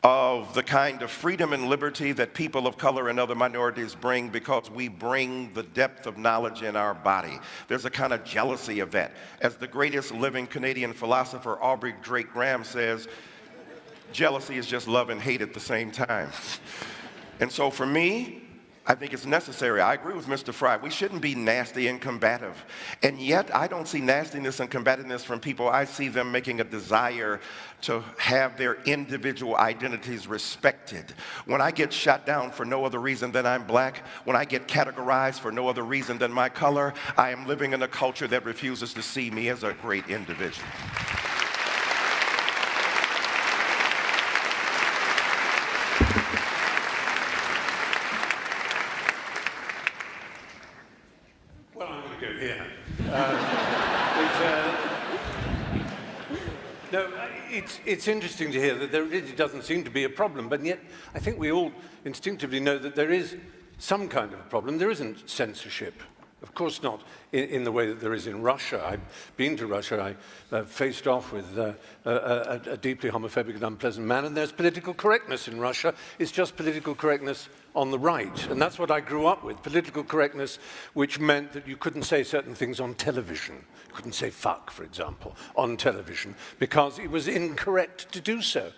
of the kind of freedom and liberty that people of color and other minorities bring because we bring the depth of knowledge in our body. There's a kind of jealousy of that. As the greatest living Canadian philosopher, Aubrey Drake Graham, says, jealousy is just love and hate at the same time. And so for me, I think it's necessary. I agree with Mr. Fry. We shouldn't be nasty and combative. And yet, I don't see nastiness and combativeness from people. I see them making a desire to have their individual identities respected. When I get shot down for no other reason than I'm black, when I get categorized for no other reason than my color, I am living in a culture that refuses to see me as a great individual. No, it's interesting to hear that there really doesn't seem to be a problem, but yet I think we all instinctively know that there is some kind of a problem. There isn't censorship. Of course not in the way that there is in Russia. I've been to Russia. I faced off with a deeply homophobic and unpleasant man, and there's political correctness in Russia. It's just political correctness on the right, and that's what I grew up with, political correctness, which meant that you couldn't say certain things on television. You couldn't say fuck, for example, on television, because it was incorrect to do so.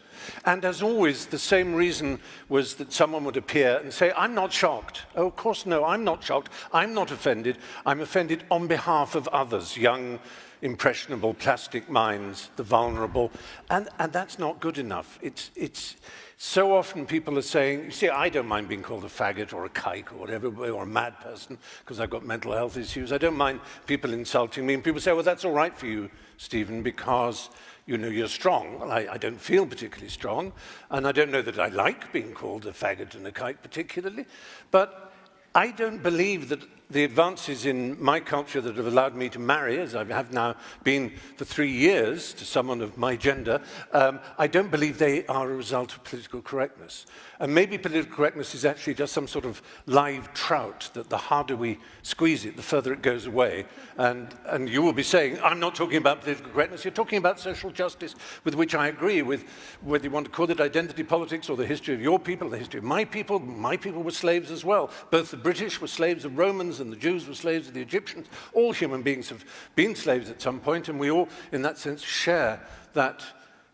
And as always, the same reason was that someone would appear and say, I'm not shocked. Oh, of course, no, I'm not shocked. I'm not offended. I'm offended on behalf of others, young, impressionable, plastic minds, the vulnerable. And that's not good enough. It's so often people are saying, you see, I don't mind being called a faggot or a kike or whatever, or a mad person, because I've got mental health issues. I don't mind people insulting me. And people say, well, that's all right for you, Stephen, because you know you're strong. Well, I don't feel particularly strong, and I don't know that I like being called a faggot and a kike particularly, but I don't believe that the advances in my culture that have allowed me to marry, as I have now been for 3 years, to someone of my gender, I don't believe they are a result of political correctness. And maybe political correctness is actually just some sort of live trout, that the harder we squeeze it, the further it goes away. And you will be saying, I'm not talking about political correctness, you're talking about social justice, with which I agree, with whether you want to call it identity politics or the history of your people, the history of my people were slaves as well. Both the British were slaves of Romans and the Jews were slaves of the Egyptians. All human beings have been slaves at some point, and we all, in that sense, share that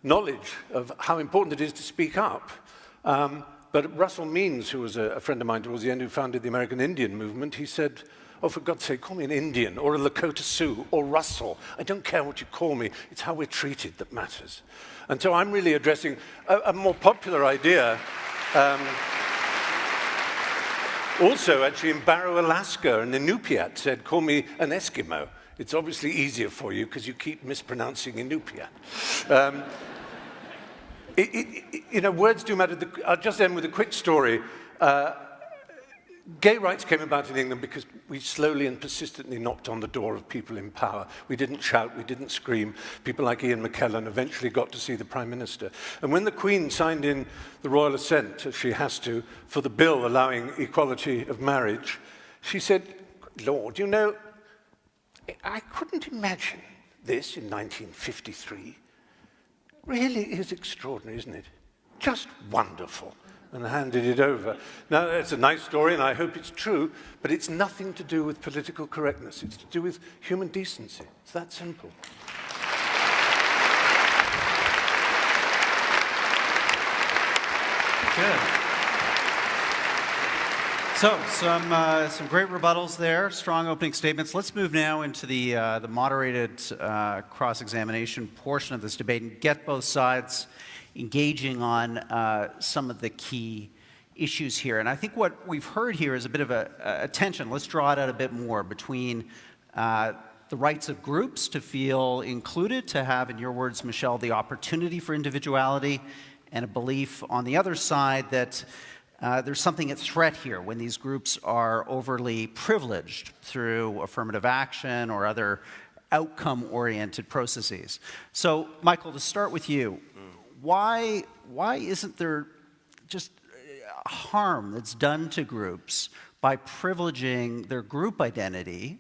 knowledge of how important it is to speak up. But Russell Means, who was a friend of mine towards the end, who founded the American Indian movement, he said, oh, for God's sake, call me an Indian or a Lakota Sioux or Russell. I don't care what you call me. It's how we're treated that matters. And so I'm really addressing a more popular idea. Also, actually, in Barrow, Alaska, an Inupiat said, call me an Eskimo. It's obviously easier for you because you keep mispronouncing Inupiat. You know, words do matter. I'll just end with a quick story. Gay rights came about in England because we slowly and persistently knocked on the door of people in power. We didn't shout, we didn't scream. People like Ian McKellen eventually got to see the Prime Minister. And when the Queen signed in the royal assent, as she has to, for the bill allowing equality of marriage, she said, Lord, you know, I couldn't imagine this in 1953. Really is extraordinary, isn't it? Just wonderful. And handed it over. Now, it's a nice story, and I hope it's true, but it's nothing to do with political correctness. It's to do with human decency. It's that simple. Good. So, some great rebuttals there, strong opening statements. Let's move now into the moderated cross-examination portion of this debate and get both sides engaging on some of the key issues here. And I think what we've heard here is a bit of a tension. Let's draw it out a bit more between the rights of groups to feel included, to have, in your words, Michelle, the opportunity for individuality, and a belief on the other side that there's something at threat here when these groups are overly privileged through affirmative action or other outcome-oriented processes. So, Michael, to start with you, why isn't there just harm that's done to groups by privileging their group identity,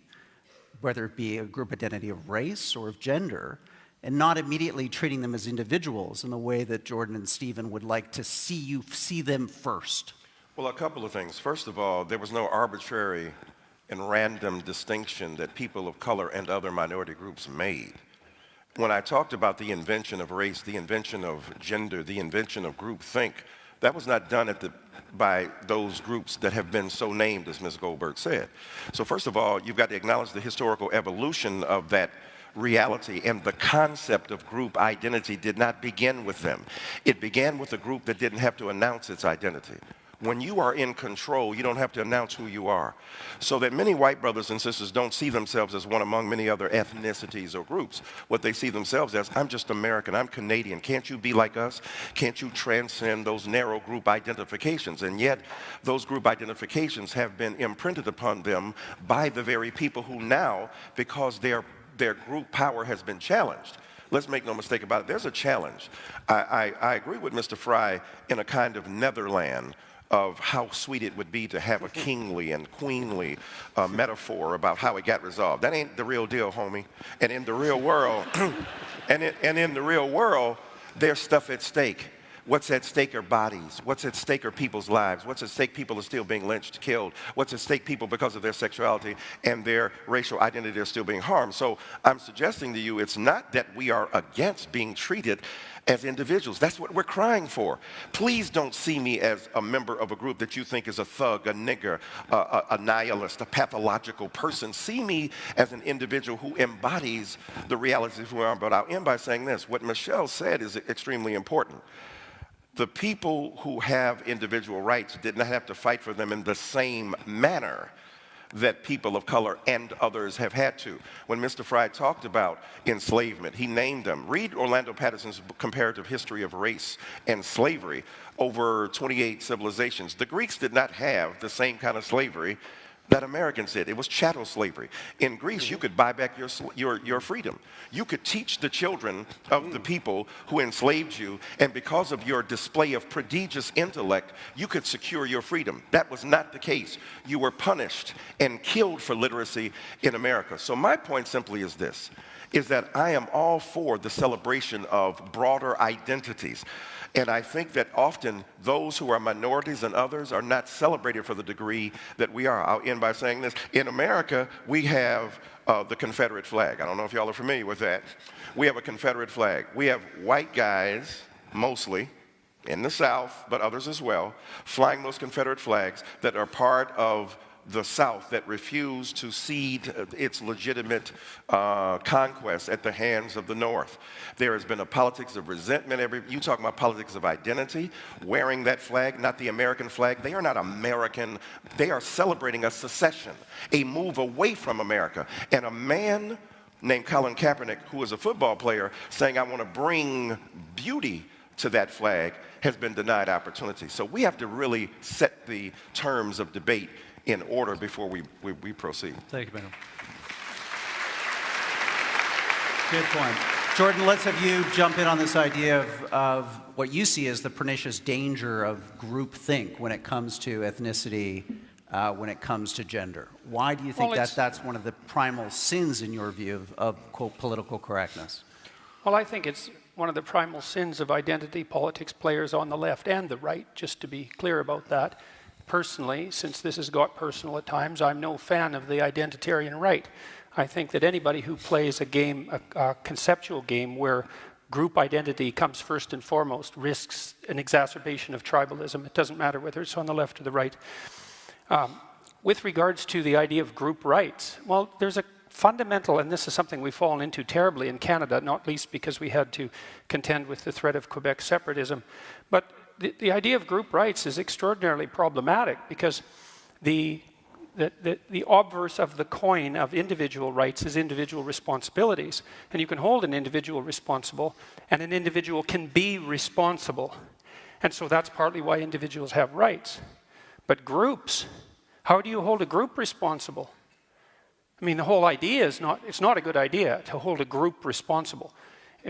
whether it be a group identity of race or of gender, and not immediately treating them as individuals in the way that Jordan and Stephen would like to see them first? Well, a couple of things. First of all, there was no arbitrary and random distinction that people of color and other minority groups made. When I talked about the invention of race, the invention of gender, the invention of groupthink, That was not done by those groups that have been so named, as Ms. Goldberg said. So first of all, you've got to acknowledge the historical evolution of that reality, and the concept of group identity did not begin with them. It began with a group that didn't have to announce its identity. When you are in control, you don't have to announce who you are. So that many white brothers and sisters don't see themselves as one among many other ethnicities or groups. What they see themselves as, I'm just American, I'm Canadian. Can't you be like us? Can't you transcend those narrow group identifications? And yet, those group identifications have been imprinted upon them by the very people who now, because their group power has been challenged. Let's make no mistake about it. There's a challenge. I agree with Mr. Fry in a kind of Netherland of how sweet it would be to have a kingly and queenly metaphor about how it got resolved. That ain't the real deal, homie. And in the real world, in the real world, there's stuff at stake. What's at stake are bodies. What's at stake are people's lives. What's at stake? People are still being lynched, killed. What's at stake? People, because of their sexuality and their racial identity, are still being harmed. So I'm suggesting to you, it's not that we are against being treated as individuals. That's what we're crying for. Please don't see me as a member of a group that you think is a thug, a nigger, a nihilist, a pathological person. See me as an individual who embodies the realities of who I am. But I'll end by saying this. What Michelle said is extremely important. The people who have individual rights did not have to fight for them in the same manner that people of color and others have had to. When Mr. Fry talked about enslavement, he named them. Read Orlando Patterson's comparative history of race and slavery over 28 civilizations. The Greeks did not have the same kind of slavery that Americans did. It was chattel slavery. In Greece, you could buy back your freedom. You could teach the children of the people who enslaved you, and because of your display of prodigious intellect, you could secure your freedom. That was not the case. You were punished and killed for literacy in America. So my point simply is this, is that I am all for the celebration of broader identities. And I think that often those who are minorities and others are not celebrated for the degree that we are. I'll end by saying this. In America, we have the Confederate flag. I don't know if y'all are familiar with that. We have a Confederate flag. We have white guys, mostly, in the South, but others as well, flying those Confederate flags that are part of the South that refused to cede its legitimate conquest at the hands of the North. There has been a politics of resentment. You talk about politics of identity, wearing that flag, not the American flag. They are not American. They are celebrating a secession, a move away from America. And a man named Colin Kaepernick, who is a football player, saying, I want to bring beauty to that flag, has been denied opportunity. So we have to really set the terms of debate in order before we proceed. Thank you, madam. Good point. Jordan, let's have you jump in on this idea of what you see as the pernicious danger of groupthink when it comes to ethnicity, when it comes to gender. Why do you think that's one of the primal sins, in your view, of quote, political correctness? Well, I think it's one of the primal sins of identity politics players on the left and the right, just to be clear about that. Personally, since this has got personal at times, I'm no fan of the identitarian right. I think that anybody who plays a game, a conceptual game where group identity comes first and foremost, risks an exacerbation of tribalism. It doesn't matter whether it's on the left or the right. With regards to the idea of group rights, well, there's a fundamental, and this is something we've fallen into terribly in Canada, not least because we had to contend with the threat of Quebec separatism, but the idea of group rights is extraordinarily problematic because the obverse of the coin of individual rights is individual responsibilities. And you can hold an individual responsible, and an individual can be responsible. And so that's partly why individuals have rights. But groups, how do you hold a group responsible? I mean, the whole idea is it's not a good idea to hold a group responsible.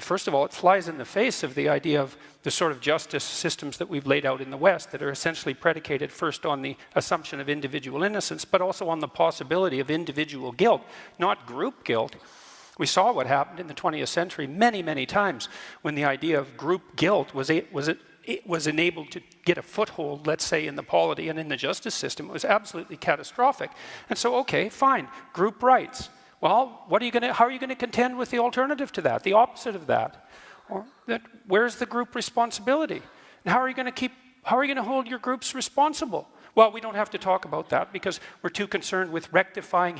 First of all, it flies in the face of the idea of the sort of justice systems that we've laid out in the West that are essentially predicated first on the assumption of individual innocence, but also on the possibility of individual guilt, not group guilt. We saw what happened in the 20th century many, many times when the idea of group guilt was enabled to get a foothold, let's say, in the polity and in the justice system. It was absolutely catastrophic. And so, okay, fine, group rights. Well, how are you going to contend with the alternative to that, the opposite of that? Where's the group responsibility? And how are you going to keep how are you going to hold your groups responsible? Well, we don't have to talk about that because we're too concerned with rectifying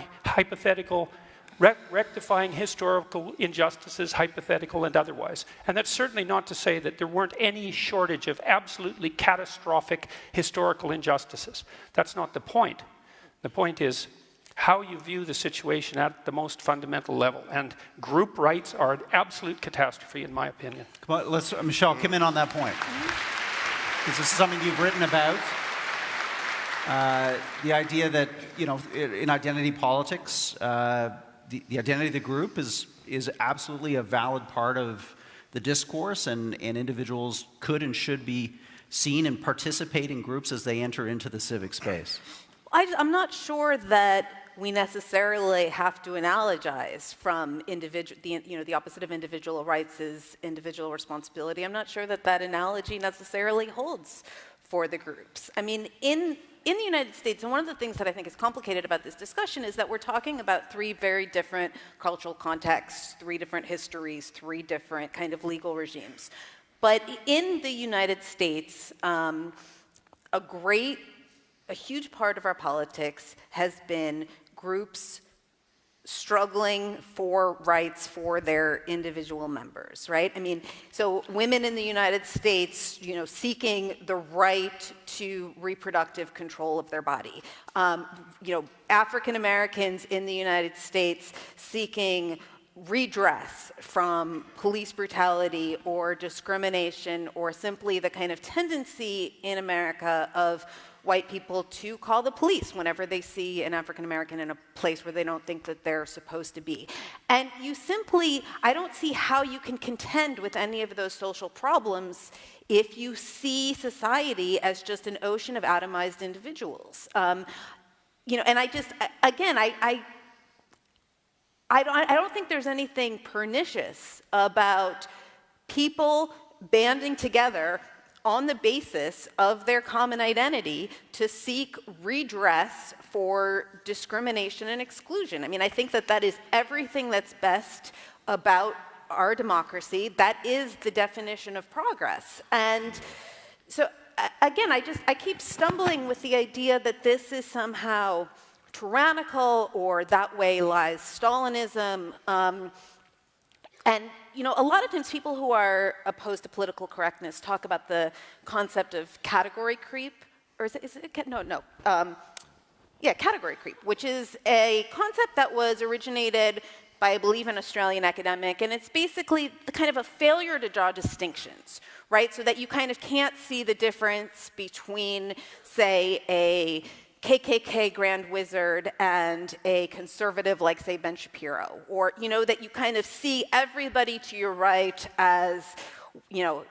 historical injustices, hypothetical and otherwise. And that's certainly not to say that there weren't any shortage of absolutely catastrophic historical injustices. That's not the point. The point is how you view the situation at the most fundamental level. And group rights are an absolute catastrophe, in my opinion. Come on, let's, Michelle, come in on that point. This is something you've written about. The idea that, you know, in identity politics, the identity of the group is absolutely a valid part of the discourse, and individuals could and should be seen and participate in groups as they enter into the civic space. I'm not sure that we necessarily have to analogize from the opposite of individual rights is individual responsibility. I'm not sure that that analogy necessarily holds for the groups. I mean, in the United States, and one of the things that I think is complicated about this discussion is that we're talking about three very different cultural contexts, three different histories, three different kind of legal regimes. But in the United States, a huge part of our politics has been groups struggling for rights for their individual members, right? I mean, so women in the United States, you know, seeking the right to reproductive control of their body. You know, African Americans in the United States seeking redress from police brutality or discrimination or simply the kind of tendency in America of white people to call the police whenever they see an African American in a place where they don't think that they're supposed to be. And you simply, I don't see how you can contend with any of those social problems if you see society as just an ocean of atomized individuals. You know, and I just, again, I don't think there's anything pernicious about people banding together on the basis of their common identity to seek redress for discrimination and exclusion. I mean, I think that that is everything that's best about our democracy. That is the definition of progress. And so, again, I keep stumbling with the idea that this is somehow tyrannical or that way lies Stalinism. And, you know, a lot of times people who are opposed to political correctness talk about the concept of category creep, or is it no. Yeah, category creep, which is a concept that was originated by, I believe, an Australian academic, and it's basically the kind of a failure to draw distinctions, right? So that you kind of can't see the difference between, say, a KKK Grand Wizard and a conservative like, say, Ben Shapiro, or, you know, that you kind of see everybody to your right as, you know,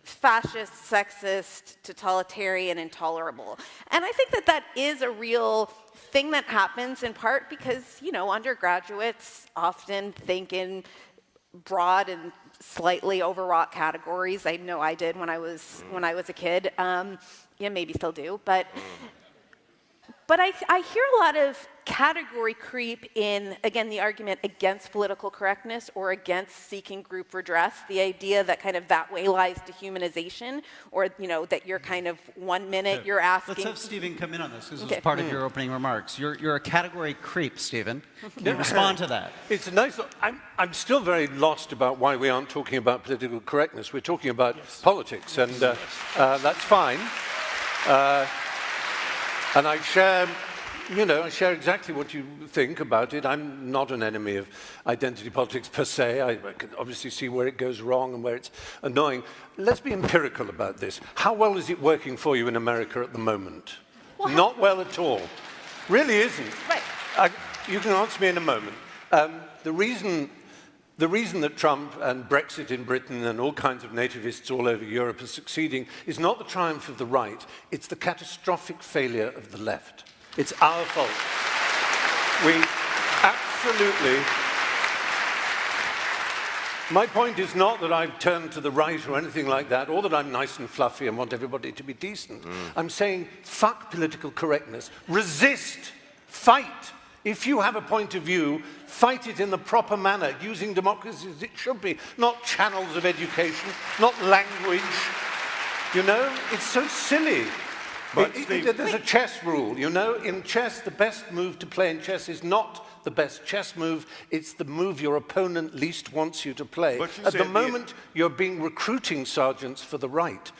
fascist, sexist, totalitarian, intolerable. And I think that that is a real thing that happens in part because, you know, undergraduates often think in broad and slightly overwrought categories. I know I did when I was a kid. Yeah, maybe still do, but I hear a lot of category creep in, again, the argument against political correctness or against seeking group redress, the idea that kind of that way lies dehumanization, or, you know, that you're kind of 1 minute you're asking... Let's have Stephen come in on this. This is part of your opening remarks. You're a category creep, Stephen. Can you respond to that? It's a nice... I'm still very lost about why we aren't talking about political correctness. We're talking about politics, and that's fine. And I share, you know, I share exactly what you think about it. I'm not an enemy of identity politics per se. I can obviously see where it goes wrong and where it's annoying. Let's be empirical about this. How well is it working for you in America at the moment? Well, not well at all. Really isn't. Right. You can answer me in a moment. The reason that Trump and Brexit in Britain and all kinds of nativists all over Europe are succeeding is not the triumph of the right, it's the catastrophic failure of the left. It's our fault. We absolutely... My point is not that I've turned to the right or anything like that, or that I'm nice and fluffy and want everybody to be decent. I'm saying, fuck political correctness. Resist. Fight. If you have a point of view, fight it in the proper manner, using democracy as it should be, not channels of education, not language. You know, it's so silly. But There's a chess rule, you know. In chess, the best move to play in chess is not the best chess move. It's the move your opponent least wants you to play. At the moment, you're being recruiting sergeants for the right.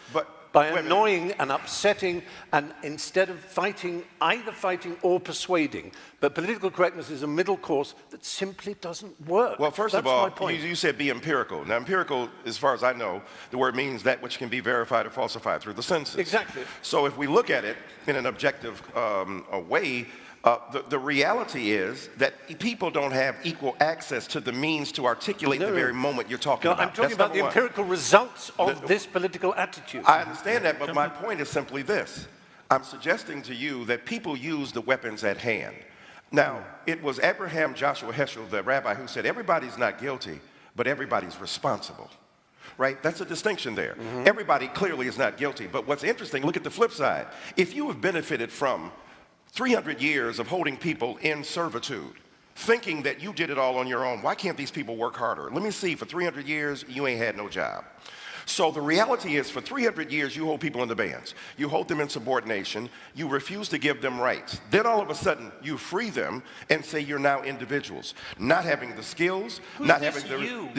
By annoying and upsetting, and instead of fighting, either fighting or persuading. But political correctness is a middle course that simply doesn't work. Well, first That's of all, my point. you said be empirical. Now, empirical, as far as I know, the word means that which can be verified or falsified through the census. Exactly. So if we look at it in an objective way, the reality is that people don't have equal access to the means to articulate the very moment you're talking about. I'm talking about the empirical results of this political attitude. I understand that, but my point is simply this. I'm suggesting to you that people use the weapons at hand. Now, it was Abraham Joshua Heschel, the rabbi, who said, everybody's not guilty, but everybody's responsible. Right? That's a distinction there. Everybody clearly is not guilty, but what's interesting, look at the flip side. If you have benefited from 300 years of holding people in servitude, thinking that you did it all on your own. Why can't these people work harder? Let me see, for 300 years, you ain't had no job. So the reality is, for 300 years, you hold people in the bands. You hold them in subordination. You refuse to give them rights. Then all of a sudden, you free them and say you're now individuals. Not having the skills, not having the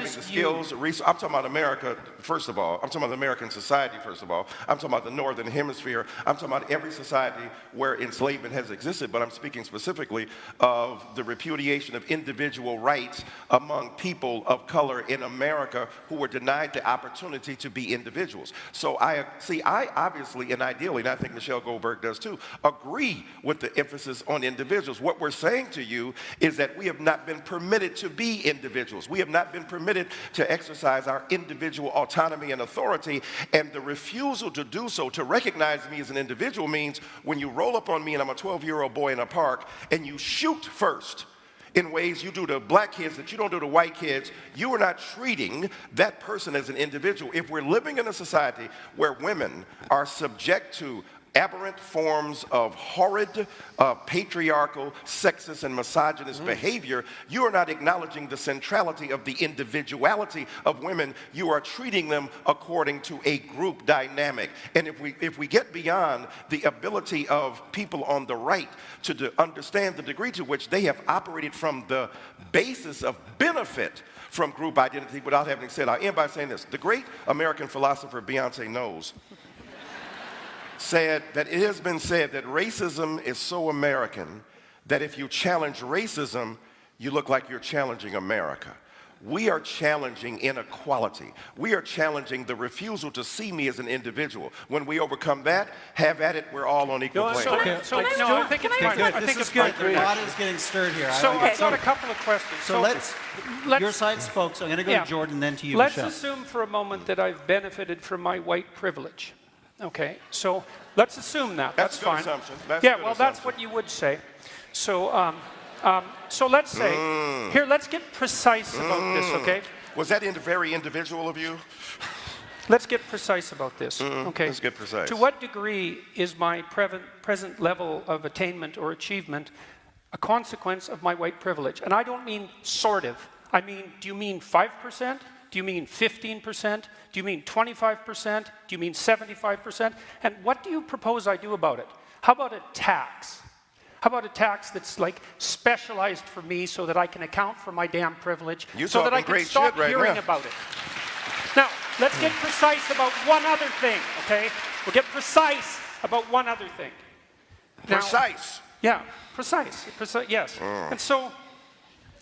skills. I'm talking about America, first of all. I'm talking about the American society, first of all. I'm talking about the Northern Hemisphere. I'm talking about every society where enslavement has existed, but I'm speaking specifically of the repudiation of individual rights among people of color in America who were denied the opportunity to be individuals. So I obviously and ideally, and I think Michelle Goldberg does too, agree with the emphasis on individuals. What we're saying to you is that we have not been permitted to be individuals. We have not been permitted to exercise our individual autonomy and authority, and the refusal to do so, to recognize me as an individual, means when you roll up on me and I'm a 12-year-old boy in a park and you shoot first, in ways you do to black kids that you don't do to white kids, you are not treating that person as an individual. If we're living in a society where women are subject to aberrant forms of horrid, patriarchal, sexist, and misogynist behavior, you are not acknowledging the centrality of the individuality of women. You are treating them according to a group dynamic. And if we get beyond the ability of people on the right to understand the degree to which they have operated from the basis of benefit from group identity without having said, I'll end by saying this. The great American philosopher Beyonce Knowles said that it has been said that racism is so American that if you challenge racism, you look like you're challenging America. We are challenging inequality. We are challenging the refusal to see me as an individual. When we overcome that, have at it, we're all on equal plane. I think it's fine. I think it's good. The pot is getting stirred here. So I've got a couple of questions. So let's your side spoke, so I'm going to go to Jordan, then to you, Let's Michelle. assume for a moment that I've benefited from my white privilege. Okay, so let's assume that. That's fine. Assumption. That's what you would say. So, so let's say, here, let's get precise about this, okay? Was that very individual of you? Let's get precise about this, okay? Let's get precise. To what degree is my present level of attainment or achievement a consequence of my white privilege? And I don't mean sort of. I mean, do you mean 5%? Do you mean 15%? Do you mean 25%? Do you mean 75%? And what do you propose I do about it? How about a tax? How about a tax that's like specialized for me so that I can account for my damn privilege, so that I can stop hearing about it? Now, let's get precise about one other thing, okay? We'll get precise about one other thing. Now, Precise? Yeah, precise, yes. And so,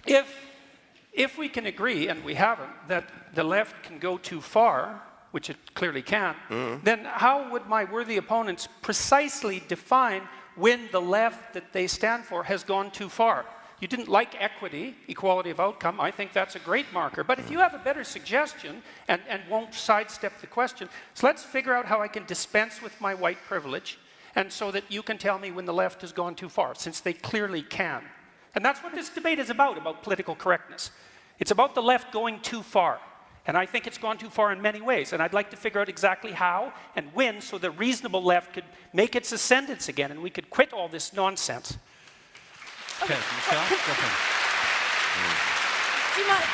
if we can agree, and we haven't, that the left can go too far, which it clearly can, then how would my worthy opponents precisely define when the left that they stand for has gone too far? You didn't like equity, equality of outcome. I think that's a great marker. But if you have a better suggestion and won't sidestep the question, so let's figure out how I can dispense with my white privilege, and so that you can tell me when the left has gone too far, since they clearly can. And that's what this debate is about political correctness. It's about the left going too far. And I think it's gone too far in many ways. And I'd like to figure out exactly how and when, so the reasonable left could make its ascendance again and we could quit all this nonsense. Okay, Michelle, go ahead. Do you mind,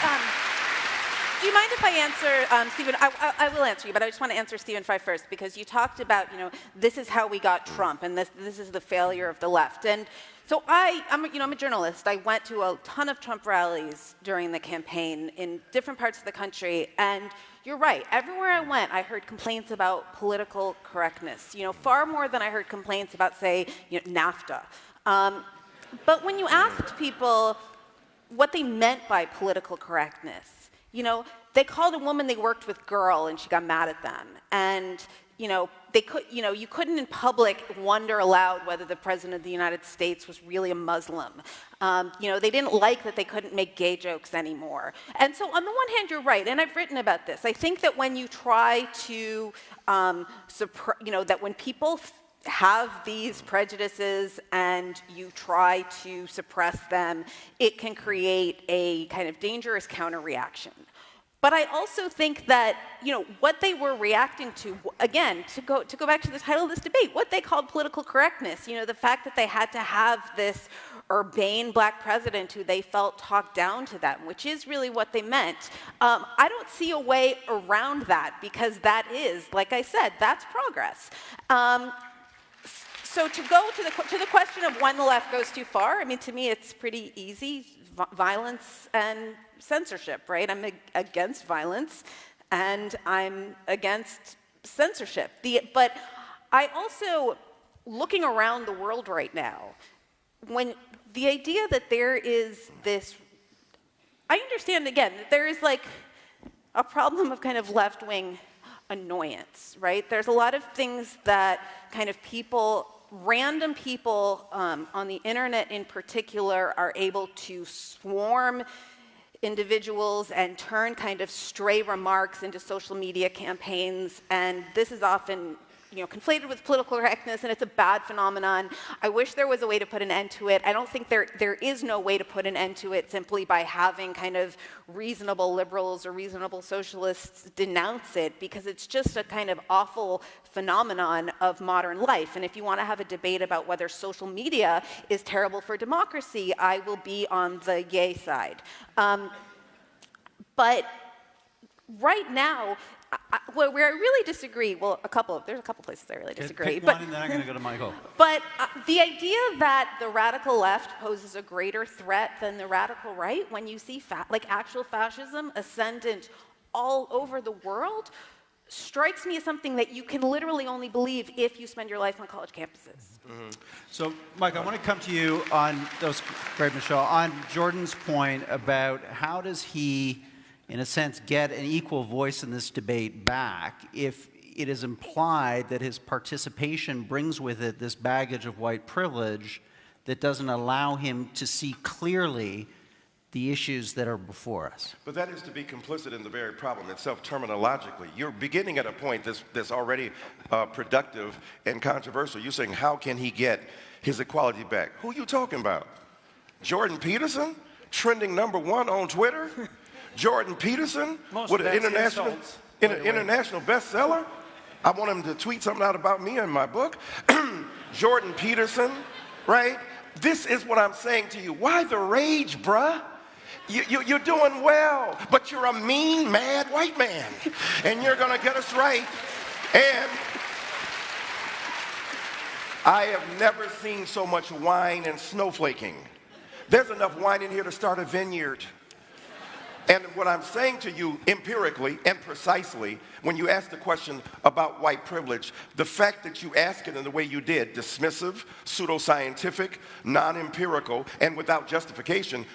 do you mind if I answer, Stephen? I will answer you, but I just want to answer Stephen Fry first, because you talked about, this is how we got Trump, and this is the failure of the left. And so I'm a journalist. I went to a ton of Trump rallies during the campaign in different parts of the country, and you're right. Everywhere I went, I heard complaints about political correctness. Far more than I heard complaints about, say, NAFTA. But when you asked people what they meant by political correctness, they called a woman they worked with girl, and she got mad at them. And they could, you couldn't in public wonder aloud whether the president of the United States was really a Muslim. They didn't like that they couldn't make gay jokes anymore. And so on the one hand, you're right, and I've written about this. I think that when you try to, that when people have these prejudices and you try to suppress them, it can create a kind of dangerous counter-reaction. But I also think that, what they were reacting to, again, to go back to the title of this debate, what they called political correctness, the fact that they had to have this urbane black president who they felt talked down to them, which is really what they meant. I don't see a way around that, because that is, like I said, that's progress. So to go to the question of when the left goes too far, to me it's pretty easy. Violence and censorship, right? I'm against violence, and I'm against censorship. But I also, looking around the world right now, when the idea that there is this, I understand, again, that there is like a problem of kind of left-wing annoyance, right? There's a lot of things that kind of random people on the internet in particular are able to swarm individuals and turn kind of stray remarks into social media campaigns, and this is often conflated with political correctness, and it's a bad phenomenon. I wish there was a way to put an end to it. I don't think there is no way to put an end to it simply by having kind of reasonable liberals or reasonable socialists denounce it, because it's just a kind of awful phenomenon of modern life. And if you want to have a debate about whether social media is terrible for democracy, I will be on the yay side. But right now, where I really disagree, well, there's a couple places I really disagree. Pick one, and then I'm going to go to Michael. But the idea that the radical left poses a greater threat than the radical right, when you see actual fascism ascendant all over the world, strikes me as something that you can literally only believe if you spend your life on college campuses. Mm-hmm. So, Mike, I want to come to you on those, great, Michelle, on Jordan's point about how does he, in a sense, get an equal voice in this debate back if it is implied that his participation brings with it this baggage of white privilege that doesn't allow him to see clearly the issues that are before us. But that is to be complicit in the very problem itself terminologically. You're beginning at a point that's already productive and controversial. You're saying, how can he get his equality back? Who are you talking about? Jordan Peterson, trending #1 on Twitter? Jordan Peterson, with an international bestseller? I want him to tweet something out about me in my book. Jordan Peterson, right? This is what I'm saying to you. Why the rage, bruh? You're doing well, but you're a mean, mad white man, and you're going to get us right. And I have never seen so much wine and snowflaking. There's enough wine in here to start a vineyard. And what I'm saying to you empirically and precisely, when you ask the question about white privilege, the fact that you ask it in the way you did, dismissive, pseudoscientific, non-empirical, and without justification,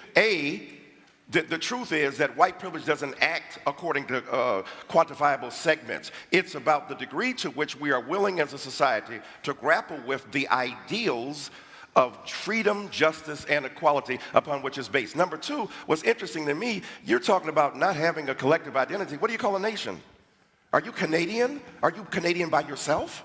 the truth is that white privilege doesn't act according to quantifiable segments. It's about the degree to which we are willing as a society to grapple with the ideals of freedom, justice, and equality upon which it's based. Number two, what's interesting to me, you're talking about not having a collective identity. What do you call a nation? Are you Canadian? Are you Canadian by yourself?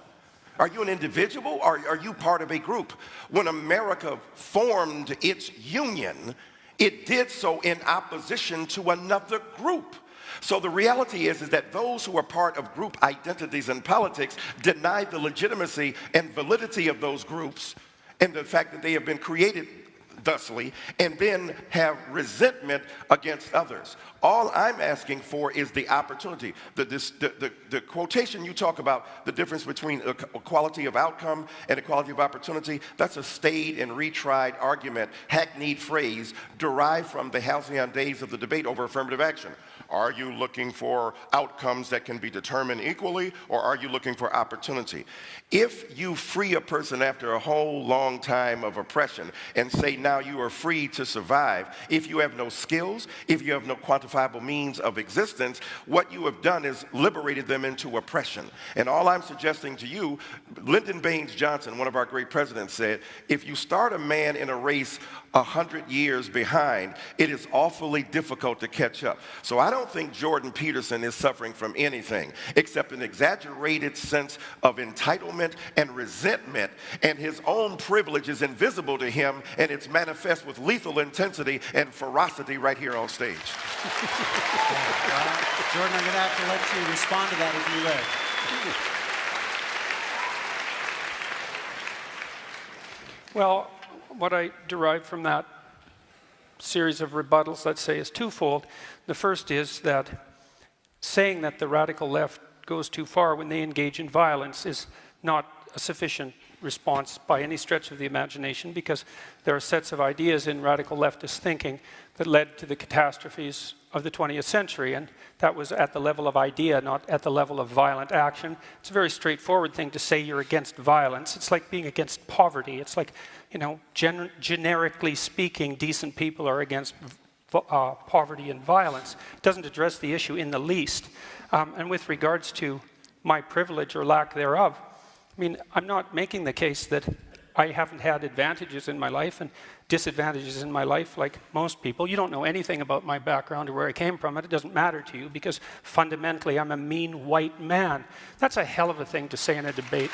Are you an individual, or are you part of a group? When America formed its union, it did so in opposition to another group. So the reality is that those who are part of group identities in politics deny the legitimacy and validity of those groups and the fact that they have been created thusly, and then have resentment against others. All I'm asking for is the opportunity. The quotation you talk about, the difference between equality of outcome and equality of opportunity, that's a staid and retried argument, hackneyed phrase derived from the halcyon days of the debate over affirmative action. Are you looking for outcomes that can be determined equally, or are you looking for opportunity? If you free a person after a whole long time of oppression and say now you are free to survive, if you have no skills, if you have no quantifiable means of existence, what you have done is liberated them into oppression. And all I'm suggesting to you, Lyndon Baines Johnson, one of our great presidents, said, if you start a man in a race 100 years behind, it is awfully difficult to catch up. So I don't think Jordan Peterson is suffering from anything except an exaggerated sense of entitlement and resentment, and his own privilege is invisible to him, and it's manifest with lethal intensity and ferocity right here on stage. Jordan, I'm going to have to let you respond to that if you would. Well, what I derive from that series of rebuttals, let's say, is twofold. The first is that saying that the radical left goes too far when they engage in violence is not a sufficient response by any stretch of the imagination, because there are sets of ideas in radical leftist thinking that led to the catastrophes of the 20th century, and that was at the level of idea, not at the level of violent action. It's a very straightforward thing to say you're against violence. It's like being against poverty. It's like, you know, generically speaking, decent people are against poverty and violence. It doesn't address the issue in the least. And with regards to my privilege or lack thereof, I mean, I'm not making the case that I haven't had advantages in my life and disadvantages in my life like most people. You don't know anything about my background or where I came from, and it doesn't matter to you because fundamentally I'm a mean white man. That's a hell of a thing to say in a debate.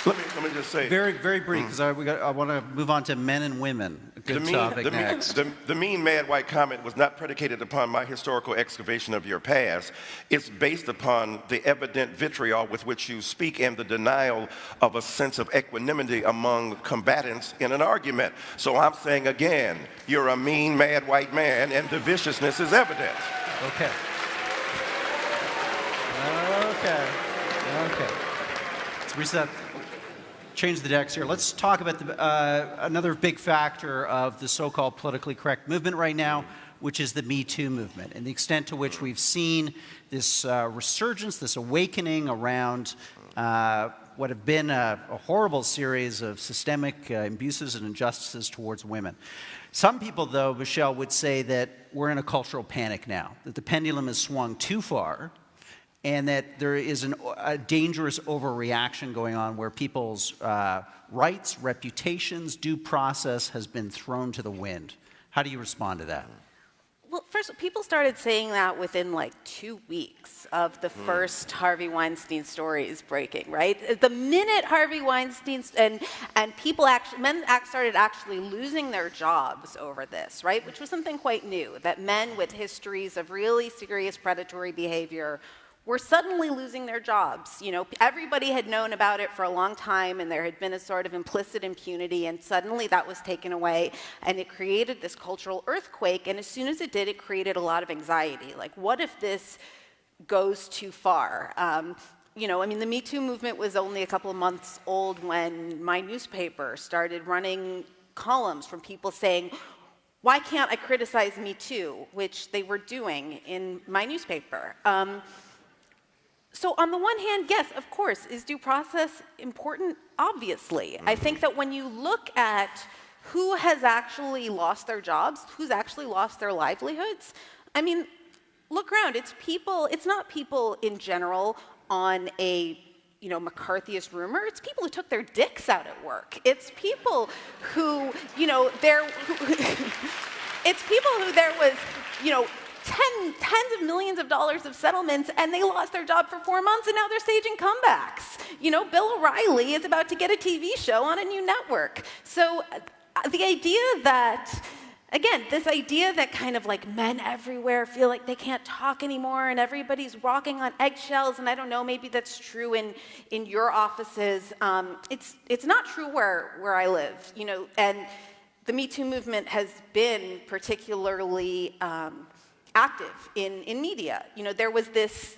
Let me just say... Very, very brief, because I want to move on to men and women. A good topic next. The mean, mad white comment was not predicated upon my historical excavation of your past. It's based upon the evident vitriol with which you speak and the denial of a sense of equanimity among combatants in an argument. So I'm saying again, you're a mean, mad white man, and the viciousness is evident. Okay. Okay. Let's reset. Change the decks here. Let's talk about another big factor of the so-called politically correct movement right now, which is the Me Too movement, and the extent to which we've seen this resurgence, this awakening around what have been a horrible series of systemic abuses and injustices towards women. Some people, though, Michelle, would say that we're in a cultural panic now, that the pendulum has swung too far, and that there is a dangerous overreaction going on where people's rights, reputations, due process has been thrown to the wind. How do you respond to that? Well, first, people started saying that within like 2 weeks of the first Harvey Weinstein stories breaking, right? The minute Harvey Weinstein and people men started actually losing their jobs over this, right? Which was something quite new, that men with histories of really serious predatory behavior were suddenly losing their jobs. You know, everybody had known about it for a long time, and there had been a sort of implicit impunity, and suddenly that was taken away, and it created this cultural earthquake, and as soon as it did, it created a lot of anxiety. Like, what if this goes too far? You know, I mean, the Me Too movement was only a couple of months old when my newspaper started running columns from people saying, why can't I criticize Me Too, which they were doing in my newspaper. So on the one hand, yes, of course, is due process important? Obviously. I think that when you look at who has actually lost their jobs, who's actually lost their livelihoods, I mean, look around. It's people, it's not people in general on a, you know, McCarthyist rumor. It's people who took their dicks out at work. It's people who, you know, it's people who there was, you know, tens of millions of dollars of settlements, and they lost their job for 4 months, and now they're staging comebacks. You know, Bill O'Reilly is about to get a TV show on a new network. So the idea that again, this idea that kind of like men everywhere feel like they can't talk anymore and everybody's walking on eggshells, and I don't know, maybe that's true in your offices. It's not true where I live, you know, and the Me Too movement has been particularly active in media. You know, there was this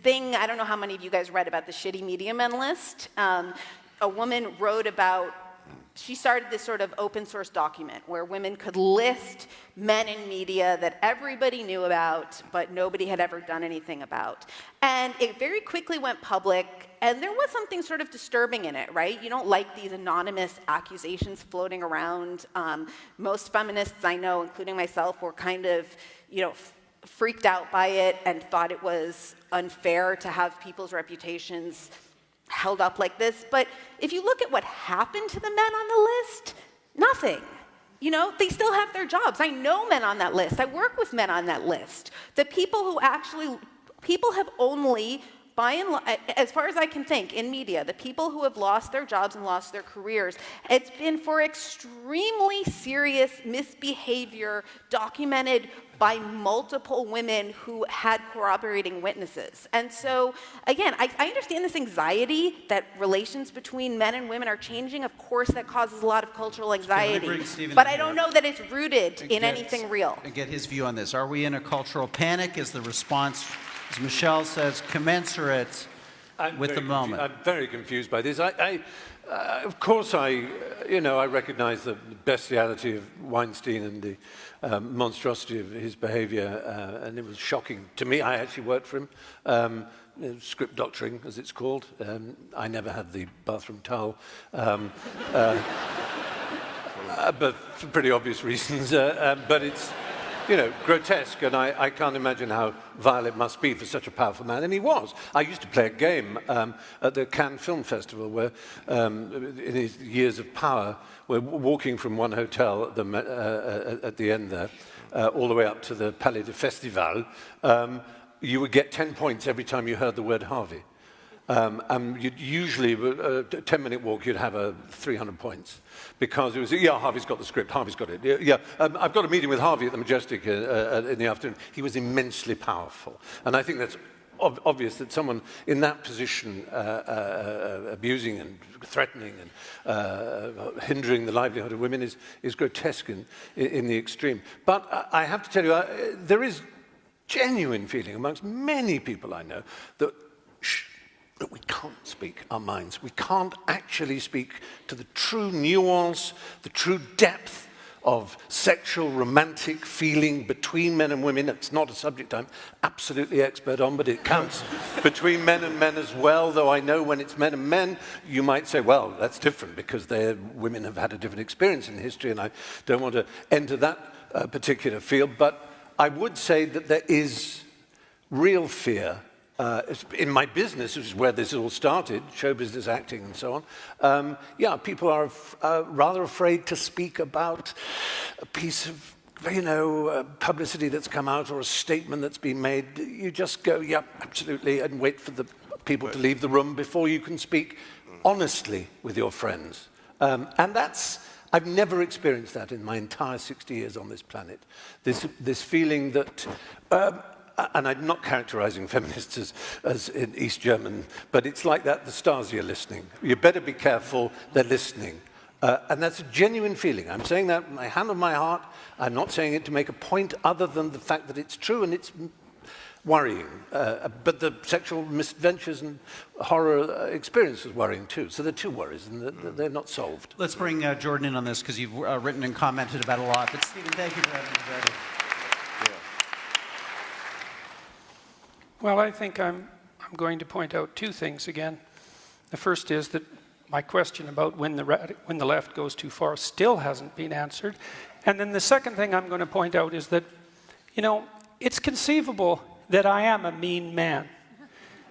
thing, I don't know how many of you guys read about the shitty media men list. A woman wrote about, she started this sort of open source document where women could list men in media that everybody knew about, but nobody had ever done anything about. And it very quickly went public, and there was something sort of disturbing in it, right? You don't like these anonymous accusations floating around. Most feminists I know, including myself, were kind of, you know, freaked out by it and thought it was unfair to have people's reputations held up like this. But if you look at what happened to the men on the list, nothing. You know, they still have their jobs. I know men on that list. I work with men on that list. The people who actually, people have only, by and large, as far as I can think, in media, the people who have lost their jobs and lost their careers, it's been for extremely serious misbehavior documented by multiple women who had corroborating witnesses. And so, again, I understand this anxiety that relations between men and women are changing. Of course, that causes a lot of cultural anxiety. But I don't know that it's rooted in anything real. And get his view on this. Are we in a cultural panic? Is the response, as Michelle says, commensurate with the moment? I'm very confused by this. Of course, I recognize the bestiality of Weinstein and the monstrosity of his behavior, and it was shocking to me. I actually worked for him, script doctoring, as it's called. I never had the bathroom towel, but for pretty obvious reasons. But it's, you know, grotesque, and I can't imagine how vile it must be for such a powerful man, and he was. I used to play a game at the Cannes Film Festival where, in his years of power, we're walking from one hotel at the end there, all the way up to the Palais de Festival. You would get 10 points every time you heard the word Harvey. And you'd usually, a 10-minute walk, you'd have 300 points. Because it was, yeah, Harvey's got the script, Harvey's got it. Yeah, I've got a meeting with Harvey at the Majestic in the afternoon. He was immensely powerful. And I think that's obvious that someone in that position, abusing and threatening and hindering the livelihood of women is grotesque in the extreme. But I have to tell you, there is genuine feeling amongst many people I know that we can't speak our minds. We can't actually speak to the true nuance, the true depth of sexual, romantic feeling between men and women. It's not a subject I'm absolutely expert on, but it counts between men and men as well, though I know when it's men and men, you might say, well, that's different because women have had a different experience in history, and I don't want to enter that particular field. But I would say that there is real fear in my business, which is where this all started, show business, acting, and so on. Yeah, people are rather afraid to speak about a piece of, publicity that's come out or a statement that's been made. You just go, yeah, absolutely, and wait for the people to leave the room before you can speak honestly with your friends. And I've never experienced that in my entire 60 years on this planet. This feeling that. And I'm not characterizing feminists as in East German, but it's like that, the Stasi are listening. You better be careful, they're listening. And that's a genuine feeling. I'm saying that with my hand on my heart. I'm not saying it to make a point other than the fact that it's true and it's worrying. But the sexual misadventures and horror experience is worrying too. So there are two worries, and they're not solved. Let's bring Jordan in on this, because you've written and commented about a lot. But Stephen, thank you for having me ready. Well, I think I'm going to point out two things again. The first is that my question about when the left goes too far still hasn't been answered. And then the second thing I'm going to point out is that, it's conceivable that I am a mean man.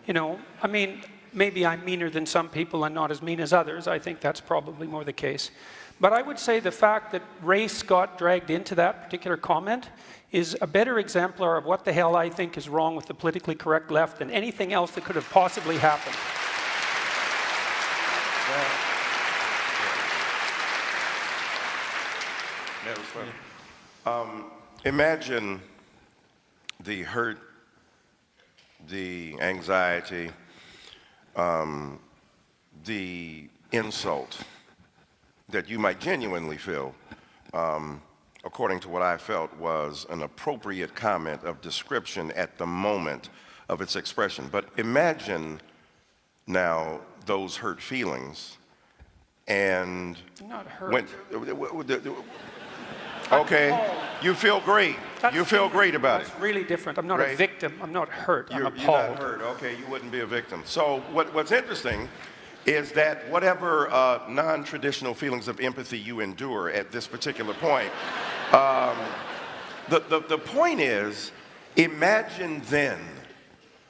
I mean, maybe I'm meaner than some people and not as mean as others. I think that's probably more the case. But I would say the fact that race got dragged into that particular comment is a better exemplar of what the hell I think is wrong with the politically correct left than anything else that could have possibly happened. Imagine the hurt, the anxiety, the insult that you might genuinely feel, according to what I felt was an appropriate comment of description at the moment of its expression. But imagine now those hurt feelings and not hurt. Okay, you feel great. You feel great about it. It's really different. I'm not a victim. I'm not hurt. I'm appalled. You're not hurt. Okay, you wouldn't be a victim. So what's interesting is that whatever non-traditional feelings of empathy you endure at this particular point, the point is, imagine then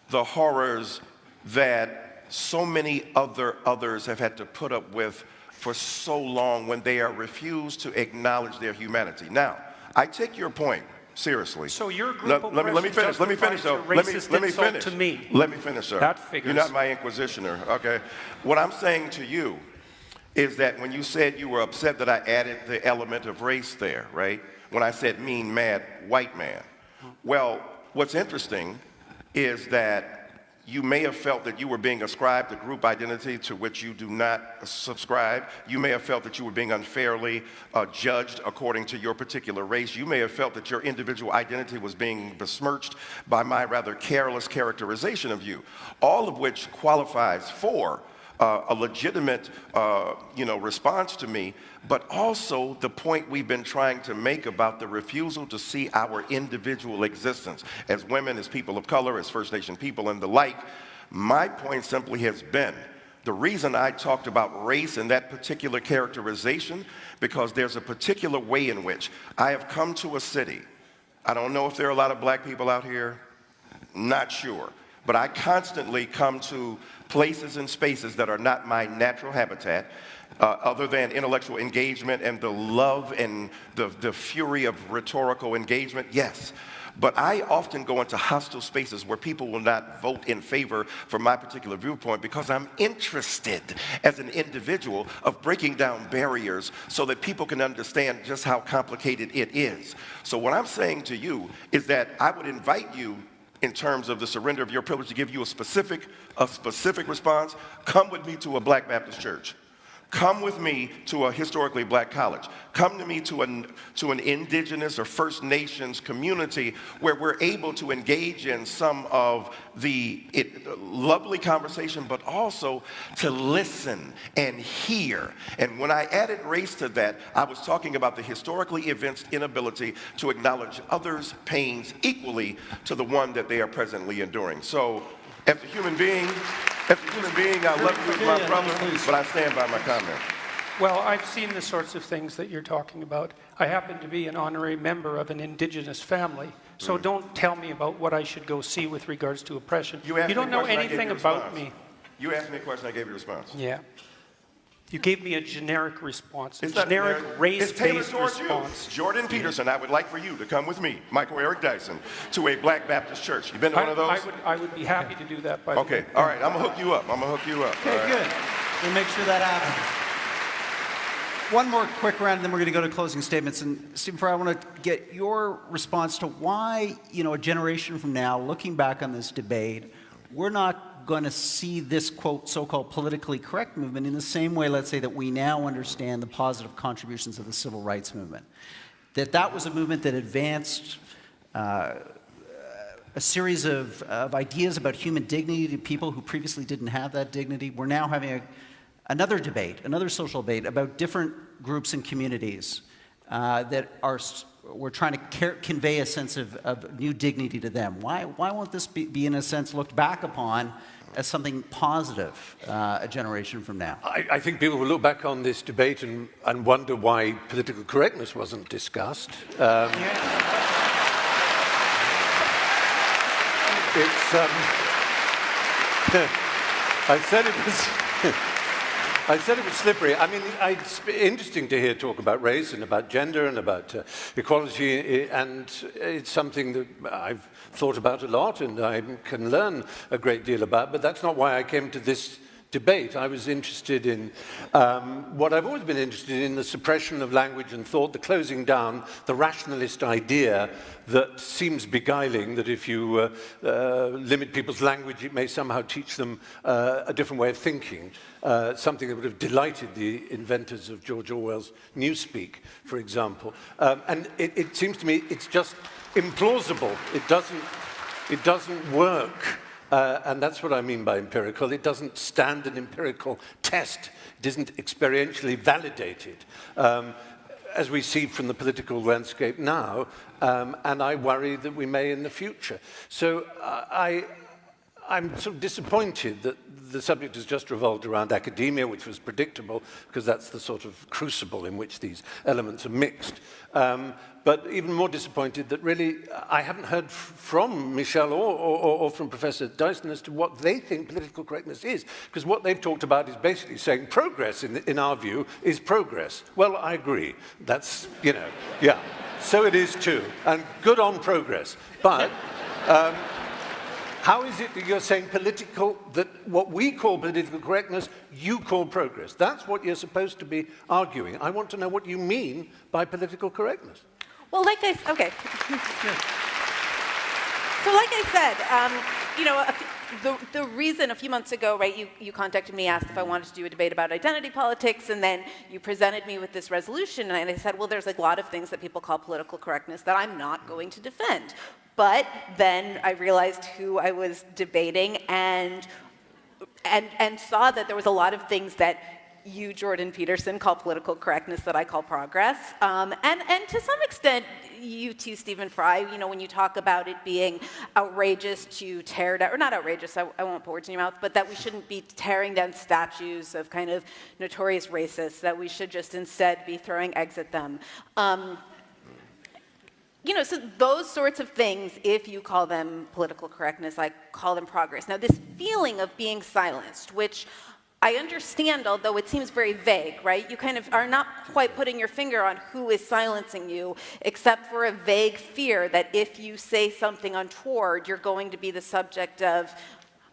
the horrors that so many others have had to put up with for so long when they are refused to acknowledge their humanity. Now, I take your point seriously. So your group let me finish. Let me finish, though. Let me finish. To me. Let me finish, sir. That figures. You're not my inquisitioner, okay? What I'm saying to you is that when you said you were upset that I added the element of race there, right? When I said mean, mad, white man. Well, what's interesting is that you may have felt that you were being ascribed a group identity to which you do not subscribe. You may have felt that you were being unfairly judged according to your particular race. You may have felt that your individual identity was being besmirched by my rather careless characterization of you, all of which qualifies for a legitimate response to me, but also the point we've been trying to make about the refusal to see our individual existence as women, as people of color, as First Nation people, and the like. My point simply has been, the reason I talked about race in that particular characterization, because there's a particular way in which I have come to a city. I don't know if there are a lot of black people out here, not sure, but I constantly come to places and spaces that are not my natural habitat, other than intellectual engagement and the love and the fury of rhetorical engagement, yes. But I often go into hostile spaces where people will not vote in favor for my particular viewpoint because I'm interested as an individual of breaking down barriers so that people can understand just how complicated it is. So what I'm saying to you is that I would invite you, in terms of the surrender of your privilege, to give you a specific response. Come with me to a Black Baptist church. Come with me to a historically black college. Come to me to an indigenous or First Nations community where we're able to engage in some of the lovely conversation, but also to listen and hear. And when I added race to that, I was talking about the historically evinced inability to acknowledge others' pains equally to the one that they are presently enduring. So, as a human being, I love you as my brother, but I stand by my comment. Well, I've seen the sorts of things that you're talking about. I happen to be an honorary member of an indigenous family, so don't tell me about what I should go see with regards to oppression. You don't know anything about me. You asked me a question, I gave you a response. Yeah. You gave me a generic response, a generic race-based response. Jordan Peterson, I would like for you to come with me, Michael Eric Dyson, to a Black Baptist church. You been to one of those? I would be happy to do that, by the way. Okay, all right, I'm gonna hook you up. Okay, good. We'll make sure that happens. One more quick round, and then we're going to go to closing statements. And Stephen Fry, I want to get your response to why, a generation from now, looking back on this debate, we're not going to see this, quote, so-called politically correct movement in the same way, let's say, that we now understand the positive contributions of the civil rights movement. That was a movement that advanced a series of ideas about human dignity to people who previously didn't have that dignity. We're now having another debate, another social debate about different groups and communities we're trying to convey a sense of new dignity to them. Why won't this be, in a sense, looked back upon as something positive a generation from now? I think people will look back on this debate and wonder why political correctness wasn't discussed. I said it was slippery. I mean, it's interesting to hear talk about race and about gender and about equality, and it's something that I've thought about a lot and I can learn a great deal about, but that's not why I came to this debate. I was interested in what I've always been interested in, the suppression of language and thought, the closing down, the rationalist idea that seems beguiling, that if you limit people's language, it may somehow teach them a different way of thinking, something that would have delighted the inventors of George Orwell's Newspeak, for example. And it seems to me it's just implausible. It doesn't work. And that's what I mean by empirical. It doesn't stand an empirical test. It isn't experientially validated, as we see from the political landscape now, and I worry that we may in the future. So I'm sort of disappointed that the subject has just revolved around academia, which was predictable, because that's the sort of crucible in which these elements are mixed. But even more disappointed that really I haven't heard from Michel or from Professor Dyson as to what they think political correctness is, because what they've talked about is basically saying progress, in our view, is progress. Well, I agree. That's, you know, yeah. So it is too, and good on progress. But how is it that you're saying that what we call political correctness, you call progress? That's what you're supposed to be arguing. I want to know what you mean by political correctness. Well, okay. So like I said, you know, the reason a few months ago, right, you contacted me, asked if I wanted to do a debate about identity politics, and then you presented me with this resolution, and I said, well, there's like a lot of things that people call political correctness that I'm not going to defend. But then I realized who I was debating and saw that there was a lot of things that you, Jordan Peterson, call political correctness that I call progress. And to some extent, you too, Stephen Fry, you know, when you talk about it being outrageous to tear down, or not outrageous, I won't put words in your mouth, but that we shouldn't be tearing down statues of kind of notorious racists, that we should just instead be throwing eggs at them. You know, so those sorts of things, if you call them political correctness, I call them progress. Now, this feeling of being silenced, which I understand, although it seems very vague, right? You kind of are not quite putting your finger on who is silencing you, except for a vague fear that if you say something untoward, you're going to be the subject of,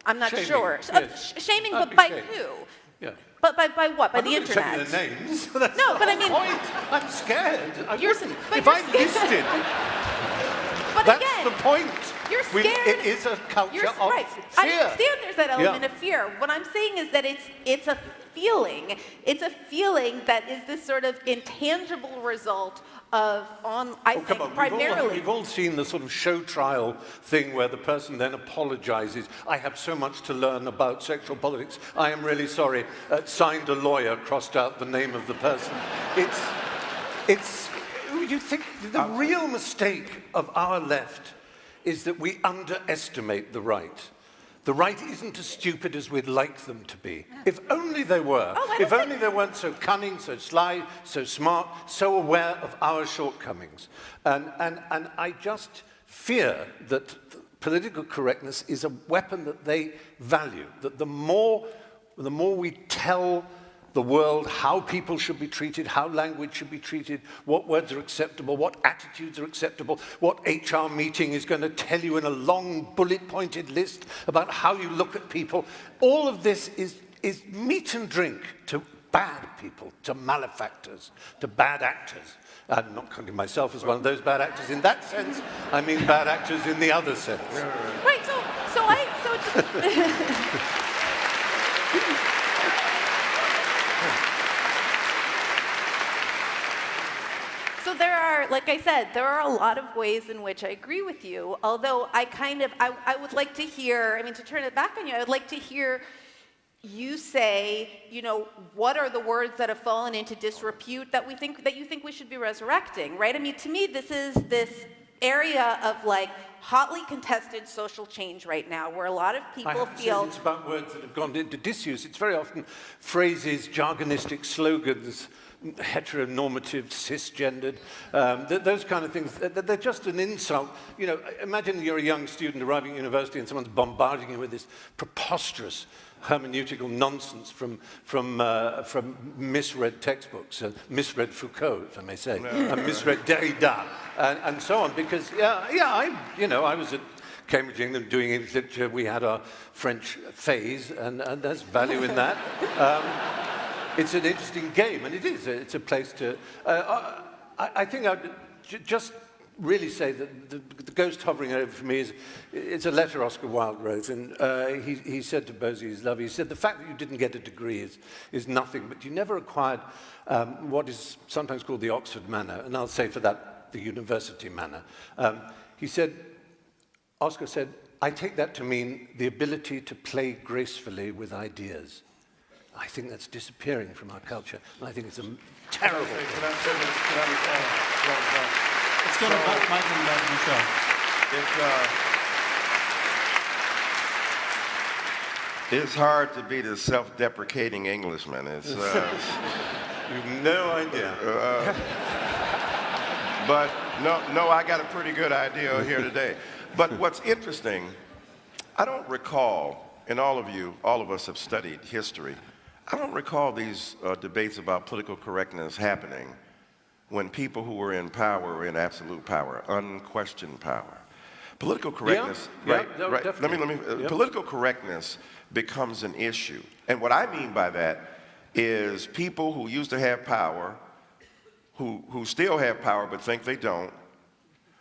I'm not sure. Yes. Shaming, but by who? Yeah. But by what? By the internet? I'm not taking the names. That's no, not but I the mean, point. I'm scared. If I'm listed, but that's again, the point. You're scared. It is a culture of right. fear. I understand there's that element of fear. What I'm saying is that it's a feeling. It's a feeling that is this sort of intangible result of, I think, primarily. We've all seen the sort of show trial thing where the person then apologizes. I have so much to learn about sexual politics. I am really sorry. Signed a lawyer, crossed out the name of the person. You think the real mistake of our left is that we underestimate the right. The right isn't as stupid as we'd like them to be. If only they were. If only they weren't so cunning, so sly, so smart, so aware of our shortcomings. And I just fear that political correctness is a weapon that they value. That the more we tell the world how people should be treated, how language should be treated, what words are acceptable, what attitudes are acceptable, what HR meeting is going to tell you in a long bullet-pointed list about how you look at people. All of this is meat and drink to bad people, to malefactors, to bad actors. I'm not counting myself as one of those bad actors in that sense. I mean bad actors in the other sense. Right, So there are, like I said, there are a lot of ways in which I agree with you, although I would like to hear, I mean, to turn it back on you, I would like to hear you say, you know, what are the words that have fallen into disrepute that you think we should be resurrecting, right? I mean, to me, this is this area of like hotly contested social change right now, where a lot of people feel it's about words that have gone into disuse. It's very often phrases, jargonistic slogans, heteronormative, cisgendered, those kind of things. They're just an insult. You know, imagine you're a young student arriving at university and someone's bombarding you with this preposterous hermeneutical nonsense from misread textbooks, misread Foucault, if I may say, and misread Derrida, and so on. Because I was at Cambridge, England, doing English literature. We had our French phase, and there's value in that. It's an interesting game, and it is. It's a place to... I think I'd just really say that the ghost hovering over for me it's a letter Oscar Wilde wrote, and he said to Bosie, his love, he said, the fact that you didn't get a degree is nothing, but you never acquired what is sometimes called the Oxford manner, and I'll say for that, the university manner. He said, Oscar said, I take that to mean the ability to play gracefully with ideas. I think that's disappearing from our culture, and I think it's a terrible thing. Let's go to Mike and Michelle. It's hard to be the self-deprecating Englishman. It's, You've no idea. But no, I got a pretty good idea here today. But what's interesting, I don't recall, and all of us have studied history, I don't recall these debates about political correctness happening when people who were in power were in absolute power, unquestioned power. Political correctness, right? Political correctness becomes an issue. And what I mean by that is people who used to have power, who still have power but think they don't,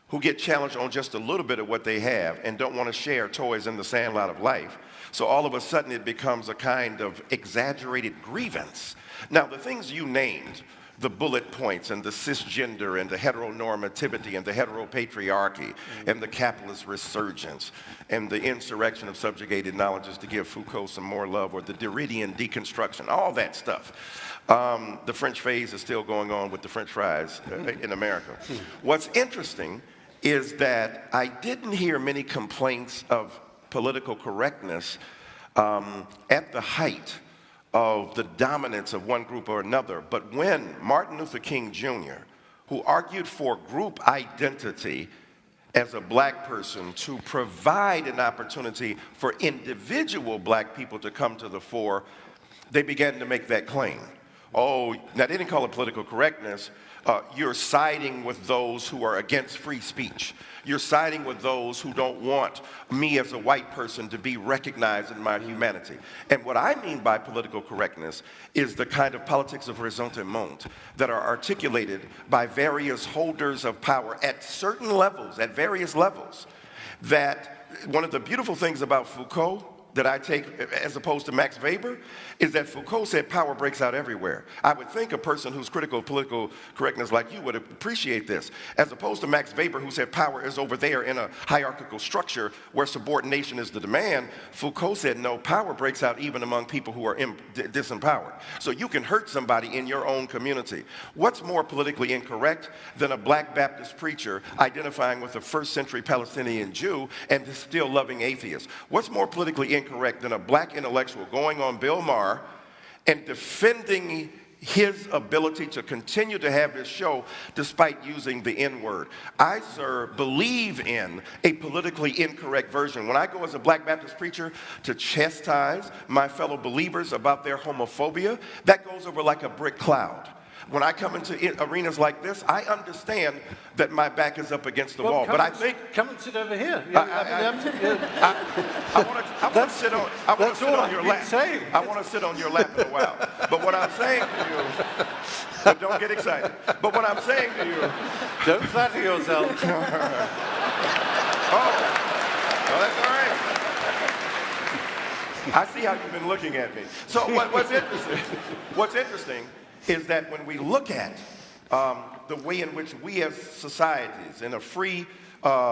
who get challenged on just a little bit of what they have and don't want to share toys in the sandlot of life. So all of a sudden it becomes a kind of exaggerated grievance. Now, the things you named, the bullet points and the cisgender and the heteronormativity and the heteropatriarchy and the capitalist resurgence and the insurrection of subjugated knowledges, to give Foucault some more love, or the Derridian deconstruction, all that stuff. The French phase is still going on with the French fries in America. What's interesting is that I didn't hear many complaints of political correctness at the height of the dominance of one group or another. But when Martin Luther King Jr., who argued for group identity as a black person to provide an opportunity for individual black people to come to the fore, they began to make that claim. Oh, now they didn't call it political correctness. You're siding with those who are against free speech. You're siding with those who don't want me as a white person to be recognized in my humanity. And what I mean by political correctness is the kind of politics of ressentiment that are articulated by various holders of power at certain levels, at various levels. That one of the beautiful things about Foucault that I take as opposed to Max Weber is that Foucault said power breaks out everywhere. I would think a person who's critical of political correctness like you would appreciate this, as opposed to Max Weber, who said power is over there in a hierarchical structure where subordination is the demand. Foucault said no, power breaks out even among people who are disempowered. So you can hurt somebody in your own community. What's more politically incorrect than a black Baptist preacher identifying with a first-century Palestinian Jew and still loving atheists? What's more politically incorrect than a black intellectual going on Bill Maher and defending his ability to continue to have his show despite using the N-word? I, sir, believe in a politically incorrect version. When I go as a black Baptist preacher to chastise my fellow believers about their homophobia, that goes over like a brick cloud. When I come into arenas like this, I understand that my back is up against the wall. But I think... Come and sit over here. I want to sit on your lap. I want to sit on your lap in a while. But what I'm saying to you... But don't get excited. But what I'm saying to you... Don't flatter yourself. Well, that's all right. I see how you've been looking at me. So what's interesting is that when we look at the way in which we as societies, in a free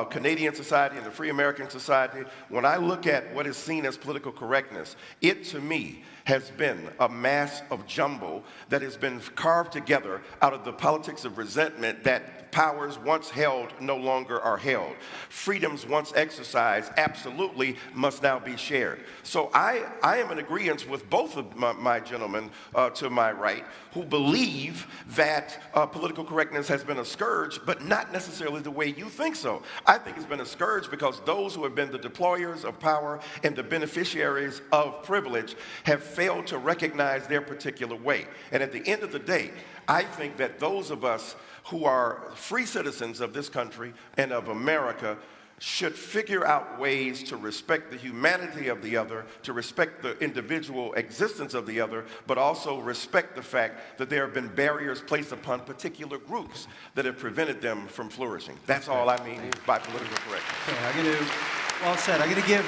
Canadian society, in a free American society, when I look at what is seen as political correctness, it to me has been a mass of jumble that has been carved together out of the politics of resentment that powers once held no longer are held. Freedoms once exercised absolutely must now be shared. So I am in agreement with both of my gentlemen to my right who believe that political correctness has been a scourge, but not necessarily the way you think so. I think it's been a scourge because those who have been the deployers of power and the beneficiaries of privilege have failed to recognize their particular way. And at the end of the day, I think that those of us who are free citizens of this country and of America should figure out ways to respect the humanity of the other, to respect the individual existence of the other, but also respect the fact that there have been barriers placed upon particular groups that have prevented them from flourishing. That's all I mean by political correctness. Okay, I'm going to, well said. I'm going to give,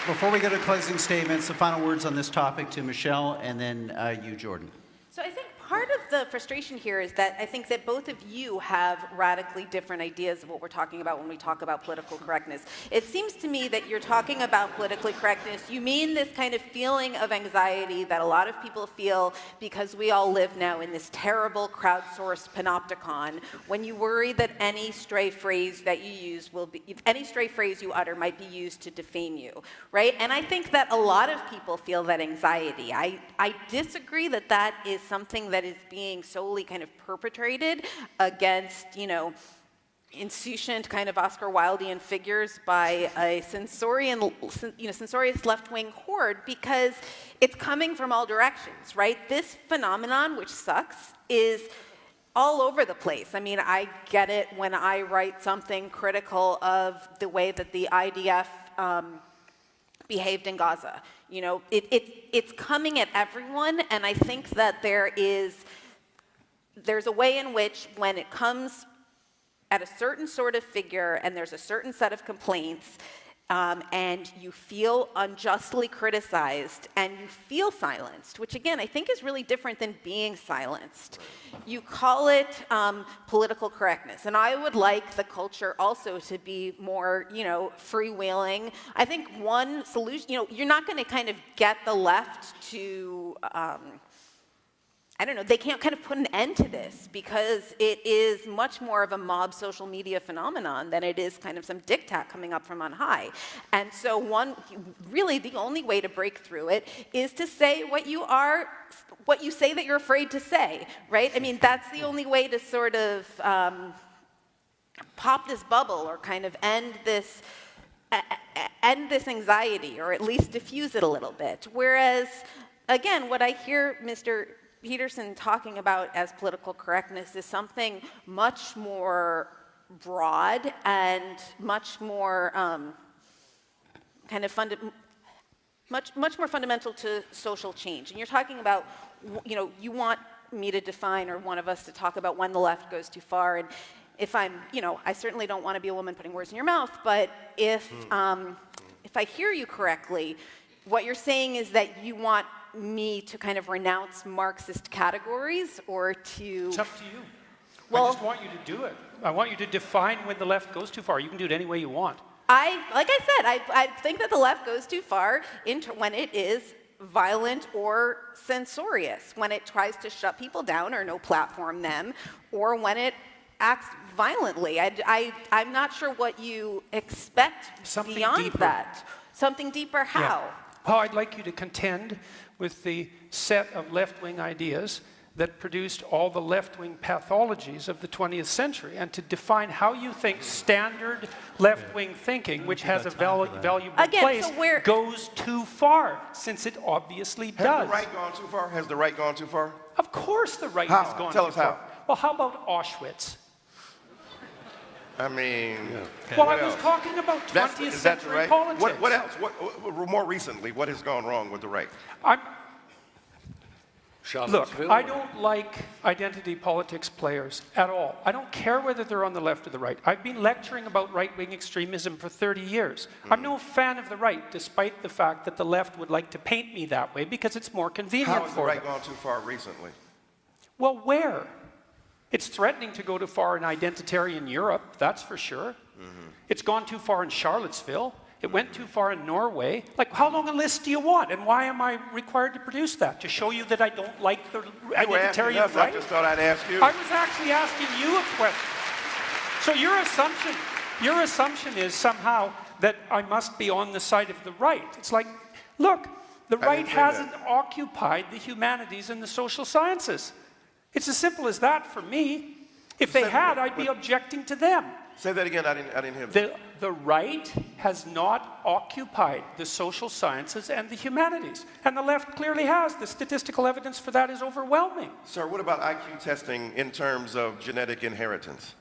before we go to closing statements, the final words on this topic to Michelle and then you, Jordan. So I think part of the frustration here is that I think that both of you have radically different ideas of what we're talking about when we talk about political correctness. It seems to me that you're talking about politically correctness. You mean this kind of feeling of anxiety that a lot of people feel because we all live now in this terrible crowdsourced panopticon when you worry that any stray phrase that you use will be, any stray phrase you utter might be used to defame you, right? And I think that a lot of people feel that anxiety. I disagree that that is something that is being solely kind of perpetrated against, you know, insouciant kind of Oscar Wildean figures by a censorious left-wing horde, because it's coming from all directions, right? This phenomenon, which sucks, is all over the place. I mean, I get it when I write something critical of the way that the IDF behaved in Gaza. You know, it's coming at everyone, and I think that there's a way in which when it comes at a certain sort of figure and there's a certain set of complaints, and you feel unjustly criticized and you feel silenced, which again I think is really different than being silenced. You call it political correctness, and I would like the culture also to be more, you know, freewheeling. I think one solution, you know, you're not going to kind of get the left to I don't know, they can't kind of put an end to this because it is much more of a mob social media phenomenon than it is kind of some diktat coming up from on high. And so really the only way to break through it is to say what you say that you're afraid to say, right? I mean, that's the only way to sort of pop this bubble or kind of end this anxiety, or at least diffuse it a little bit. Whereas, again, what I hear Mr. Peterson talking about as political correctness is something much more broad and much more kind of much more fundamental to social change. And you're talking about, you know, you want me to define, or one of us to talk about when the left goes too far. And if I'm, you know, I certainly don't want to be a woman putting words in your mouth, but if I hear you correctly, what you're saying is that you want me to kind of renounce Marxist categories, or to... It's up to you. Well, I just want you to do it. I want you to define when the left goes too far. You can do it any way you want. Like I said, I think that the left goes too far when it is violent or censorious, when it tries to shut people down or no platform them, or when it acts violently. I'm not sure what you expect Something beyond deeper. that. Something deeper, how? Yeah. Well, I'd like you to contend with the set of left-wing ideas that produced all the left-wing pathologies of the 20th century, and to define how you think standard left-wing thinking, which has a valuable place, goes too far, since it obviously does. Has the right gone too far? Has the right gone too far? Of course the right has gone too far. Tell us how. Well, how about Auschwitz? I mean... Well, I was talking about 20th century right? politics. What else? More recently, what has gone wrong with the right? Look, I don't like identity politics players at all. I don't care whether they're on the left or the right. I've been lecturing about right-wing extremism for 30 years. I'm no fan of the right, despite the fact that the left would like to paint me that way because it's more convenient for them. How has the right gone too far recently? Well, where? It's threatening to go too far in identitarian Europe, that's for sure. It's gone too far in Charlottesville. It went too far in Norway. Like, how long a list do you want? And why am I required to produce that? To show you that I don't like the identitarian right? I just thought I'd ask you. I was actually asking you a question. So your assumption is somehow that I must be on the side of the right. It's like, look, the right hasn't occupied the humanities and the social sciences. It's as simple as that for me. If they had, I'd be objecting to them. Say that again, I didn't hear that. The right has not occupied the social sciences and the humanities. And the left clearly has. The statistical evidence for that is overwhelming. Sir, what about IQ testing in terms of genetic inheritance?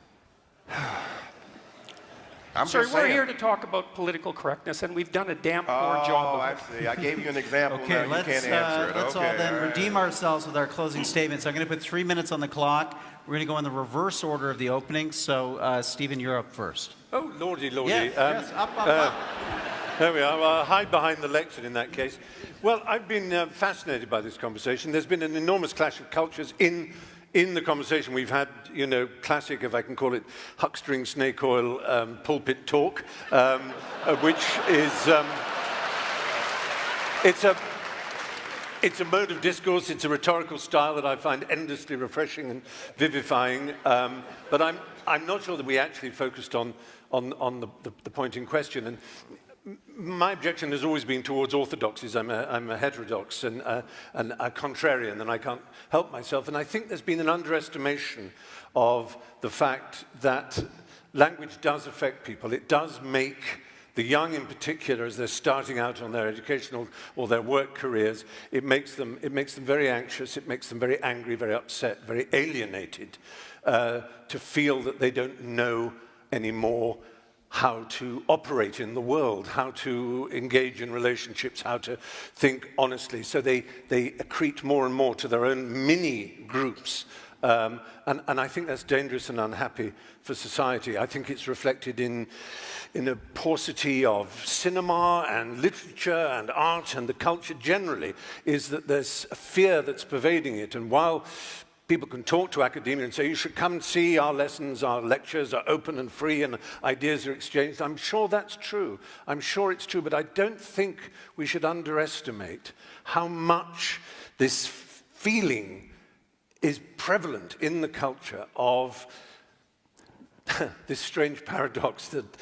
Sir, we're here to talk about political correctness, and we've done a damn poor job of it. I see. I gave you an example. Okay, now you can't answer it. Let's all then redeem ourselves with our closing statements. I'm going to put 3 minutes on the clock. We're going to go in the reverse order of the opening. So, Stephen, you're up first. Oh, lordy, lordy. Yes, up. There we are. I'll hide behind the lectern in that case. Well, I've been fascinated by this conversation. There's been an enormous clash of cultures in the conversation. We've had, you know, classic, if I can call it, huckstering snake oil pulpit talk, which is, it's a mode of discourse, it's a rhetorical style that I find endlessly refreshing and vivifying, but I'm not sure that we actually focused on the point in question. And my objection has always been towards orthodoxies. I'm a heterodox and a contrarian, and I can't help myself. And I think there's been an underestimation of the fact that language does affect people. It does make the young in particular, as they're starting out on their educational or their work careers, it makes them very anxious, it makes them very angry, very upset, very alienated, to feel that they don't know anymore how to operate in the world, how to engage in relationships, how to think honestly. So they accrete more and more to their own mini groups. And I think that's dangerous and unhappy for society. I think it's reflected in a paucity of cinema and literature and art, and the culture generally is that there's a fear that's pervading it. And while people can talk to academia and say, you should come and see our lessons, our lectures are open and free and ideas are exchanged, I'm sure that's true. I'm sure it's true, but I don't think we should underestimate how much this feeling is prevalent in the culture of this strange paradox that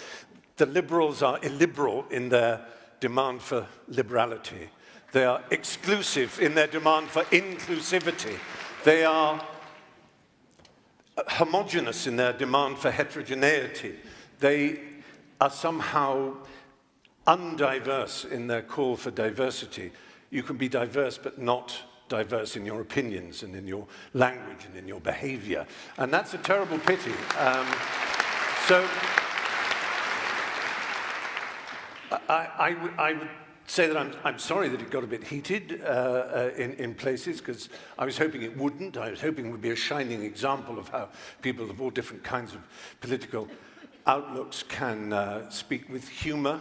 the liberals are illiberal in their demand for liberality. They are exclusive in their demand for inclusivity. They are homogeneous in their demand for heterogeneity. They are somehow undiverse in their call for diversity. You can be diverse but not diverse in your opinions and in your language and in your behavior. And that's a terrible pity. So I would say that I'm sorry that it got a bit heated in places, because I was hoping it wouldn't. I was hoping it would be a shining example of how people of all different kinds of political outlooks can speak with humor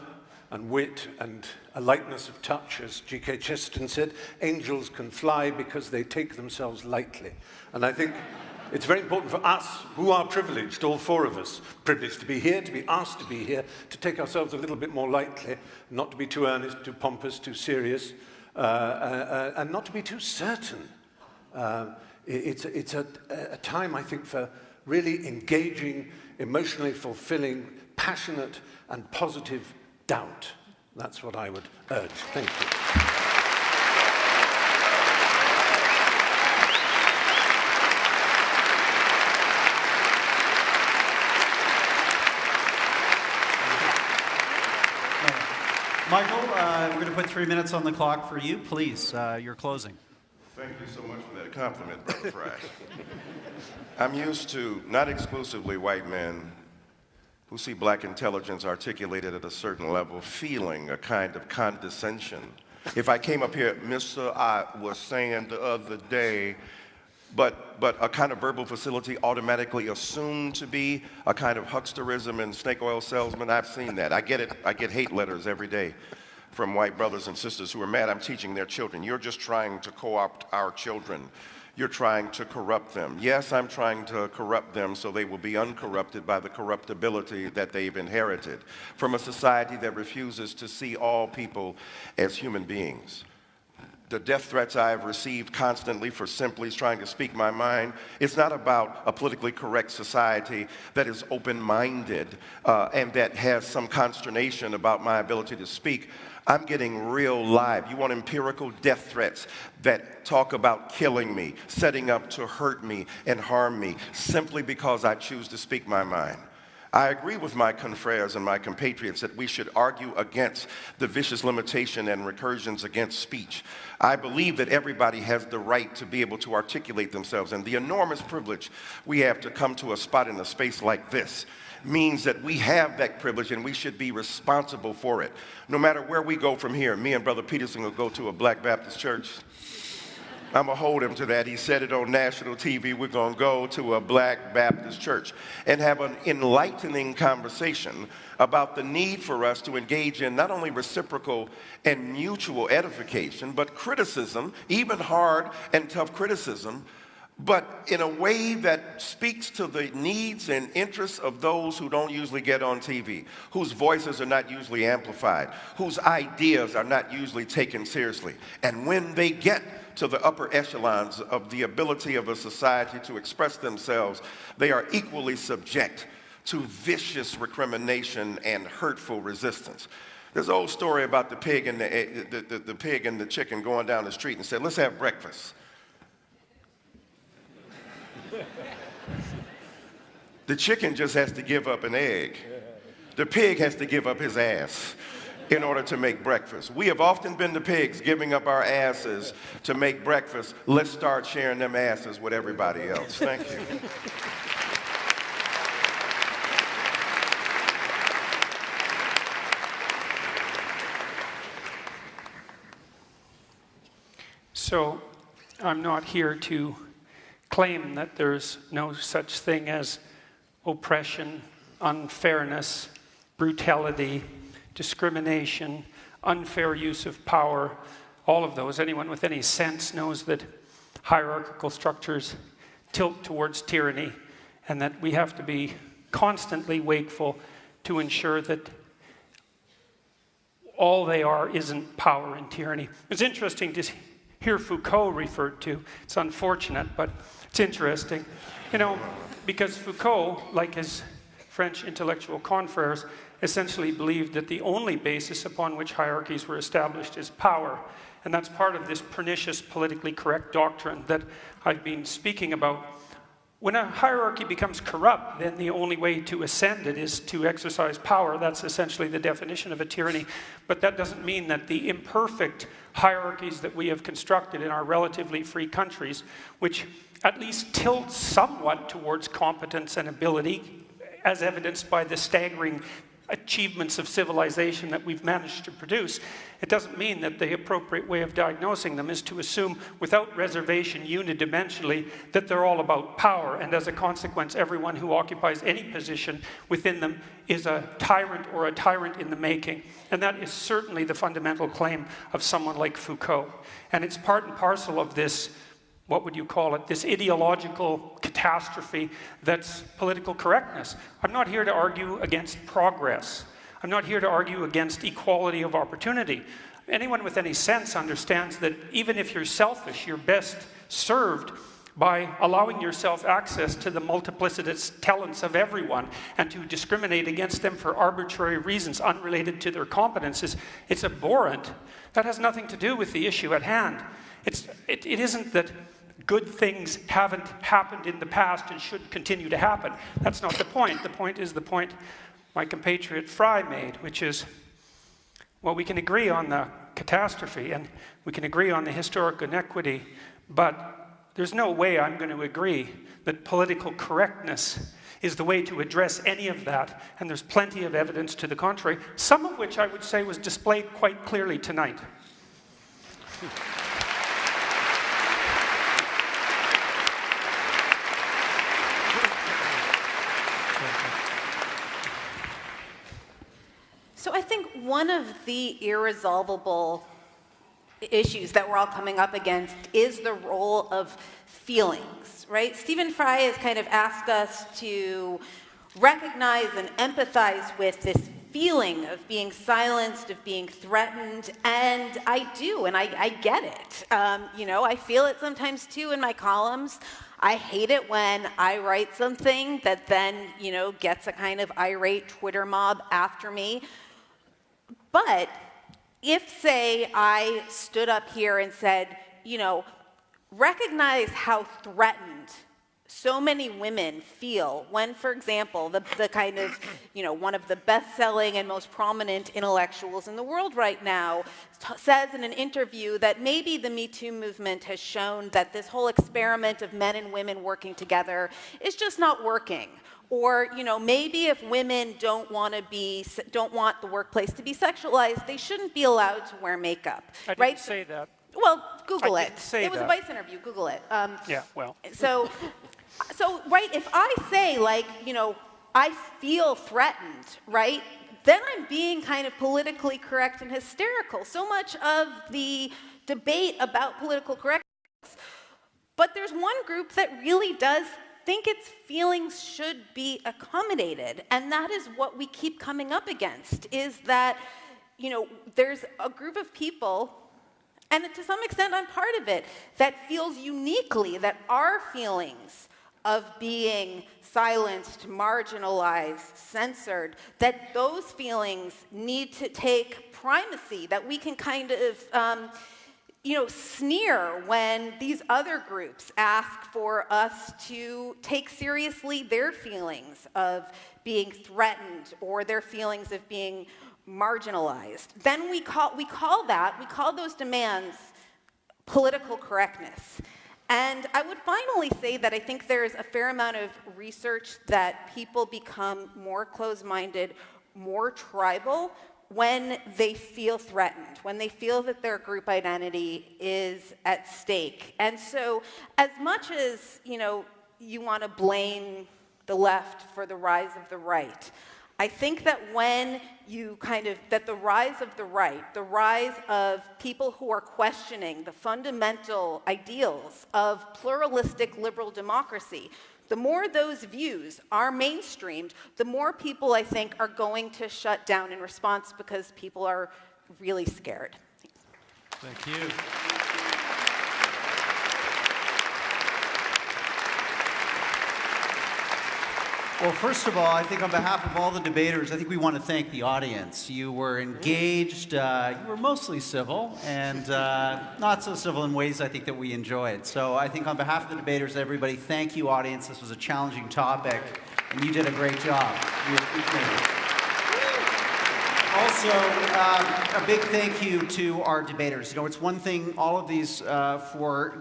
and wit and a lightness of touch. As G.K. Chesterton said, angels can fly because they take themselves lightly. And I think it's very important for us, who are privileged, all four of us, privileged to be here, to be asked to be here, to take ourselves a little bit more lightly, not to be too earnest, too pompous, too serious, and not to be too certain. It's a time, I think, for really engaging, emotionally fulfilling, passionate and positive doubt. That's what I would urge. Thank you. Michael, we're going to put 3 minutes on the clock for you. Please, your closing. Thank you so much for that compliment, Brother Fry. I'm used to not exclusively white men who see black intelligence articulated at a certain level feeling a kind of condescension. If I came up here, Mr. I was saying the other day, but a kind of verbal facility automatically assumed to be a kind of hucksterism and snake oil salesman. I've seen that. I get it. I get hate letters every day from white brothers and sisters who are mad I'm teaching their children. You're just trying to co-opt our children. You're trying to corrupt them. Yes, I'm trying to corrupt them so they will be uncorrupted by the corruptibility that they've inherited from a society that refuses to see all people as human beings. The death threats I have received constantly for simply trying to speak my mind, it's not about a politically correct society that is open-minded and that has some consternation about my ability to speak. I'm getting real live. You want empirical death threats that talk about killing me, setting up to hurt me and harm me, simply because I choose to speak my mind. I agree with my confreres and my compatriots that we should argue against the vicious limitation and recursions against speech. I believe that everybody has the right to be able to articulate themselves, and the enormous privilege we have to come to a spot in a space like this means that we have that privilege and we should be responsible for it. No matter where we go from here, me and Brother Peterson will go to a Black Baptist church. I'm going to hold him to that. He said it on national TV. We're going to go to a Black Baptist church and have an enlightening conversation about the need for us to engage in not only reciprocal and mutual edification, but criticism, even hard and tough criticism, but in a way that speaks to the needs and interests of those who don't usually get on TV, whose voices are not usually amplified, whose ideas are not usually taken seriously. And when they get to the upper echelons of the ability of a society to express themselves, they are equally subject to vicious recrimination and hurtful resistance. There's an old story about the pig and the pig and the chicken going down the street and said, let's have breakfast. The chicken just has to give up an egg. The pig has to give up his ass in order to make breakfast. We have often been the pigs giving up our asses to make breakfast. Let's start sharing them asses with everybody else. Thank you. So I'm not here to claim that there's no such thing as oppression, unfairness, brutality, discrimination, unfair use of power, all of those. Anyone with any sense knows that hierarchical structures tilt towards tyranny and that we have to be constantly wakeful to ensure that all they are isn't power and tyranny. It's interesting to hear Foucault referred to. It's unfortunate, but it's interesting. You know, because Foucault, like his French intellectual confreres, essentially believed that the only basis upon which hierarchies were established is power. And that's part of this pernicious politically correct doctrine that I've been speaking about. When a hierarchy becomes corrupt, then the only way to ascend it is to exercise power. That's essentially the definition of a tyranny. But that doesn't mean that the imperfect hierarchies that we have constructed in our relatively free countries, which at least tilt somewhat towards competence and ability, as evidenced by the staggering achievements of civilization that we've managed to produce, it doesn't mean that the appropriate way of diagnosing them is to assume without reservation unidimensionally that they're all about power, and as a consequence everyone who occupies any position within them is a tyrant or a tyrant in the making. And that is certainly the fundamental claim of someone like Foucault. And it's part and parcel of this, what would you call it, this ideological catastrophe that's political correctness. I'm not here to argue against progress. I'm not here to argue against equality of opportunity. Anyone with any sense understands that even if you're selfish, you're best served by allowing yourself access to the multiplicitous talents of everyone, and to discriminate against them for arbitrary reasons unrelated to their competences. It's abhorrent. That has nothing to do with the issue at hand. It isn't that good things haven't happened in the past and should continue to happen. That's not the point. The point is the point my compatriot Fry made, which is, well, we can agree on the catastrophe and we can agree on the historic inequity, but there's no way I'm going to agree that political correctness is the way to address any of that. And there's plenty of evidence to the contrary, some of which I would say was displayed quite clearly tonight. So I think one of the irresolvable issues that we're all coming up against is the role of feelings, right? Stephen Fry has kind of asked us to recognize and empathize with this feeling of being silenced, of being threatened, and I do, and I get it. You know, I feel it sometimes too in my columns. I hate it when I write something that then, you know, gets a kind of irate Twitter mob after me. But if, say, I stood up here and said, you know, recognize how threatened so many women feel when, for example, the kind of, one of the best-selling and most prominent intellectuals in the world right now says in an interview that maybe the Me Too movement has shown that this whole experiment of men and women working together is just not working. Or, maybe if women don't want the workplace to be sexualized, they shouldn't be allowed to wear makeup. I didn't right? say that. Well, Google I it. didn't say it was that. a Vice interview. Google it. Yeah, well. So, right, if I say, I feel threatened, right, then I'm being kind of politically correct and hysterical. So much of the debate about political correctness. But there's one group that really does think its feelings should be accommodated. And that is what we keep coming up against, is that, there's a group of people, and to some extent I'm part of it, that feels uniquely that our feelings of being silenced, marginalized, censored, that those feelings need to take primacy, that we can kind of sneer when these other groups ask for us to take seriously their feelings of being threatened or their feelings of being marginalized. Then we call those demands political correctness. And I would finally say that I think there's a fair amount of research that people become more closed-minded, more tribal, when they feel threatened, when they feel that their group identity is at stake. And so as much as, you want to blame the left for the rise of the right, I think that when that the rise of the right, the rise of people who are questioning the fundamental ideals of pluralistic liberal democracy, the more those views are mainstreamed, the more people, I think, are going to shut down in response because people are really scared. Thank you. Well, first of all, I think on behalf of all the debaters, I think we want to thank the audience. You were engaged, you were mostly civil, and not so civil in ways I think that we enjoyed. So I think on behalf of the debaters, everybody, thank you, audience. This was a challenging topic, and you did a great job. We appreciate it. Also, a big thank you to our debaters. It's one thing, all of these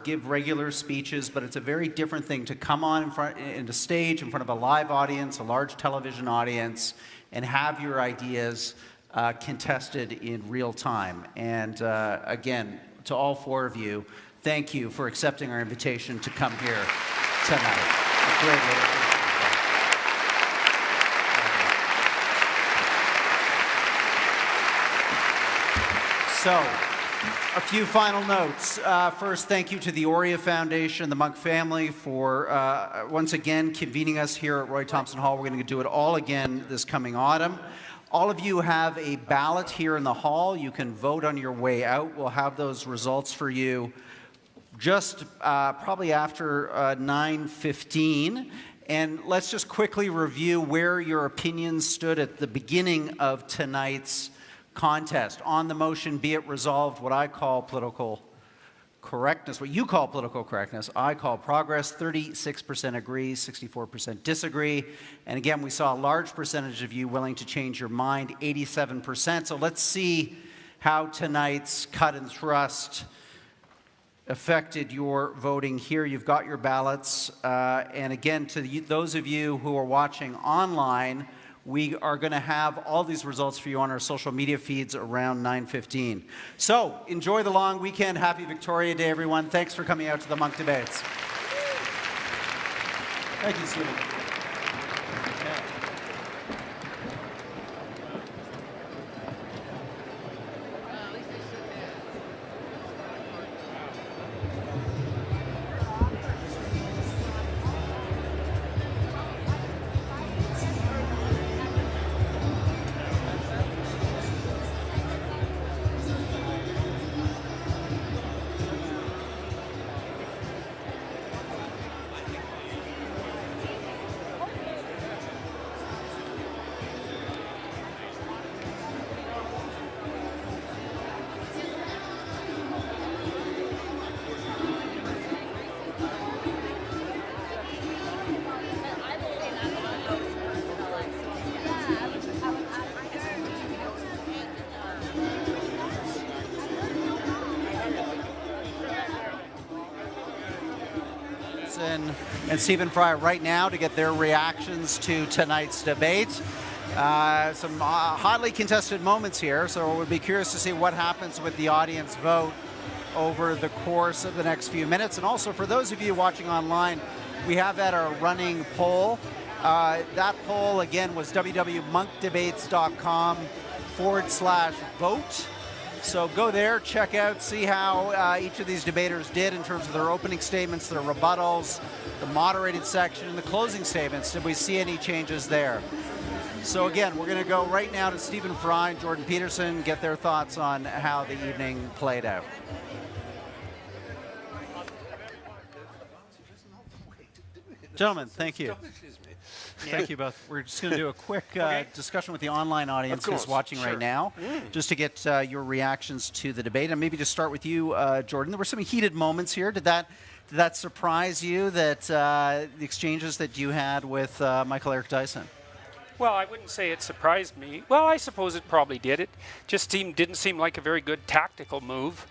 give regular speeches, but it's a very different thing to come on in the stage in front of a live audience, a large television audience, and have your ideas contested in real time. And again, to all four of you, thank you for accepting our invitation to come here tonight. Greatly. So, a few final notes. First, thank you to the Aurea Foundation, the Monk family, for once again convening us here at Roy Thompson Hall. We're going to do it all again this coming autumn. All of you have a ballot here in the hall. You can vote on your way out. We'll have those results for you just probably after 9:15. And let's just quickly review where your opinions stood at the beginning of tonight's contest. On the motion, be it resolved, what I call political correctness, what you call political correctness, I call progress. 36% agree, 64% disagree. And again, we saw a large percentage of you willing to change your mind, 87%. So let's see how tonight's cut and thrust affected your voting here. You've got your ballots. And again, to those of you who are watching online, we are going to have all these results for you on our social media feeds around 9:15. So, enjoy the long weekend. Happy Victoria Day, everyone. Thanks for coming out to the Monk Debates. Thank you, Stephen. Peterson and Stephen Fry right now to get their reactions to tonight's debate. Some hotly contested moments here, so we'll be curious to see what happens with the audience vote over the course of the next few minutes. And also for those of you watching online, we have had our running poll. That poll, again, was www.monkdebates.com/vote. So go there, check out, see how each of these debaters did in terms of their opening statements, their rebuttals, the moderated section, and the closing statements. Did we see any changes there? So again, we're going to go right now to Stephen Fry and Jordan Peterson, get their thoughts on how the evening played out. Gentlemen, thank you. Thank you both. We're just going to do a quick discussion with the online audience who's watching right now, just to get your reactions to the debate. And maybe to start with you, Jordan. There were some heated moments here. Did that surprise you, that the exchanges that you had with Michael Eric Dyson? Well, I wouldn't say it surprised me. Well, I suppose it probably did. It just didn't seem like a very good tactical move.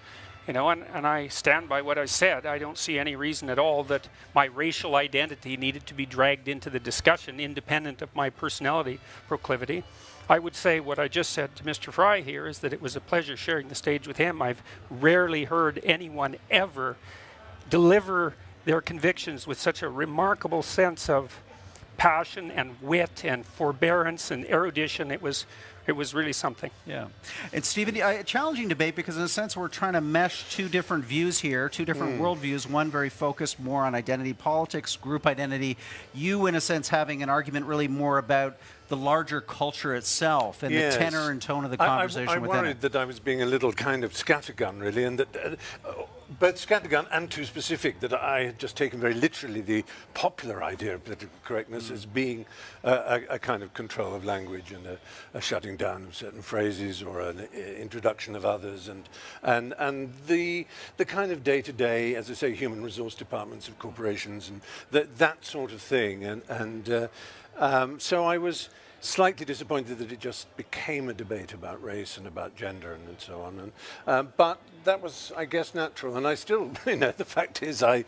You know, and I stand by what I said. I don't see any reason at all that my racial identity needed to be dragged into the discussion, independent of my personality proclivity. I would say what I just said to Mr. Fry here is that it was a pleasure sharing the stage with him. I've rarely heard anyone ever deliver their convictions with such a remarkable sense of passion and wit and forbearance and erudition. It was really something. Yeah. And Stephen, a challenging debate because in a sense we're trying to mesh two different views here, two different worldviews, one very focused more on identity politics, group identity. You, in a sense, having an argument really more about the larger culture itself and the tenor and tone of the conversation within it. I worried that I was being a little kind of scattergun, really, and that both scattergun and too specific, that I had just taken very literally the popular idea of political correctness as being a kind of control of language and a shutting down of certain phrases or an introduction of others, and the kind of day-to-day, as I say, human resource departments of corporations and that sort of thing, and so I was slightly disappointed that it just became a debate about race and about gender and so on. And, but that was, I guess, natural. And I still, you know, the fact is I'm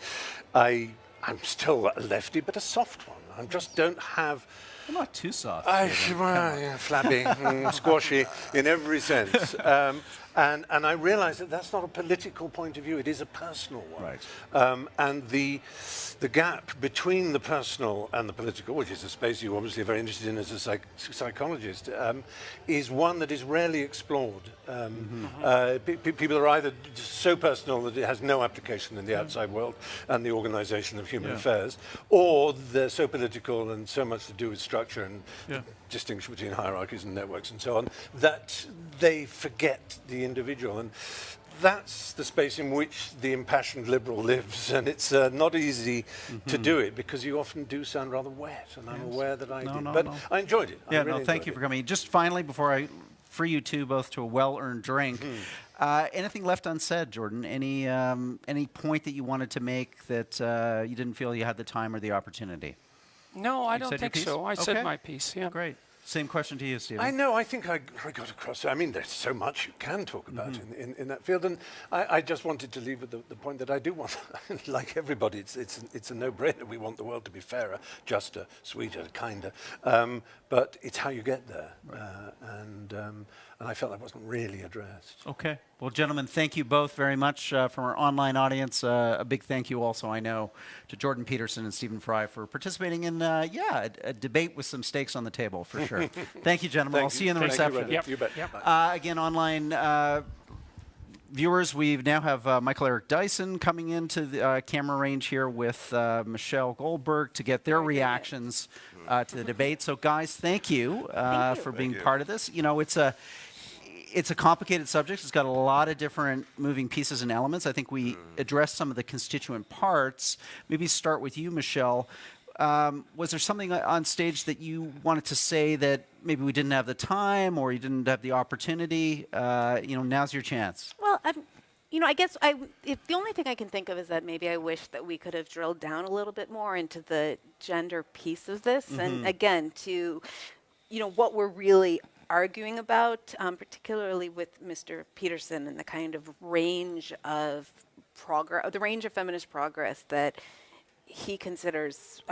still a lefty, but a soft one. I just don't have... You're not too soft. Flabby, squashy in every sense. And I realize that that's not a political point of view. It is a personal one. Right. And the gap between the personal and the political, which is a space you're obviously very interested in as a psychologist, is one that is rarely explored. People are either so personal that it has no application in the outside world and the organization of human affairs, or they're so political and so much to do with structure and distinction between hierarchies and networks and so on, that they forget the individual. And that's the space in which the impassioned liberal lives, and it's not easy to do it because you often do sound rather wet, and I'm aware that I did. But I enjoyed it. Yeah, really thank you for coming. Just finally, before I free you two both to a well-earned drink, anything left unsaid, Jordan? Any point that you wanted to make that you didn't feel you had the time or the opportunity? No, I don't think so. I said my piece, yeah. Great. Same question to you, Stephen. I know. I think I got across. I mean, there's so much you can talk about in that field, and I just wanted to leave with the point that I do want, like everybody, it's a no-brainer. We want the world to be fairer, juster, sweeter, kinder, but it's how you get there, and I felt that wasn't really addressed. Okay. Well, gentlemen, thank you both very much from our online audience. A big thank you also, I know, to Jordan Peterson and Stephen Fry for participating in, a debate with some stakes on the table, for sure. Thank you, gentlemen. I'll see you in the reception. You bet. Again, online viewers, we now have Michael Eric Dyson coming into the camera range here with Michelle Goldberg to get their reactions to the debate. So, guys, thank you for being part of this. You know, it's a complicated subject. It's got a lot of different moving pieces and elements. I think we addressed some of the constituent parts. Maybe start with you, Michelle. Was there something on stage that you wanted to say that maybe we didn't have the time or you didn't have the opportunity? Now's your chance. Well, I guess the only thing I can think of is that maybe I wish that we could have drilled down a little bit more into the gender piece of this. And again, to, what we're really arguing about, particularly with Mr. Peterson and the kind of range of progress, the range of feminist progress that he considers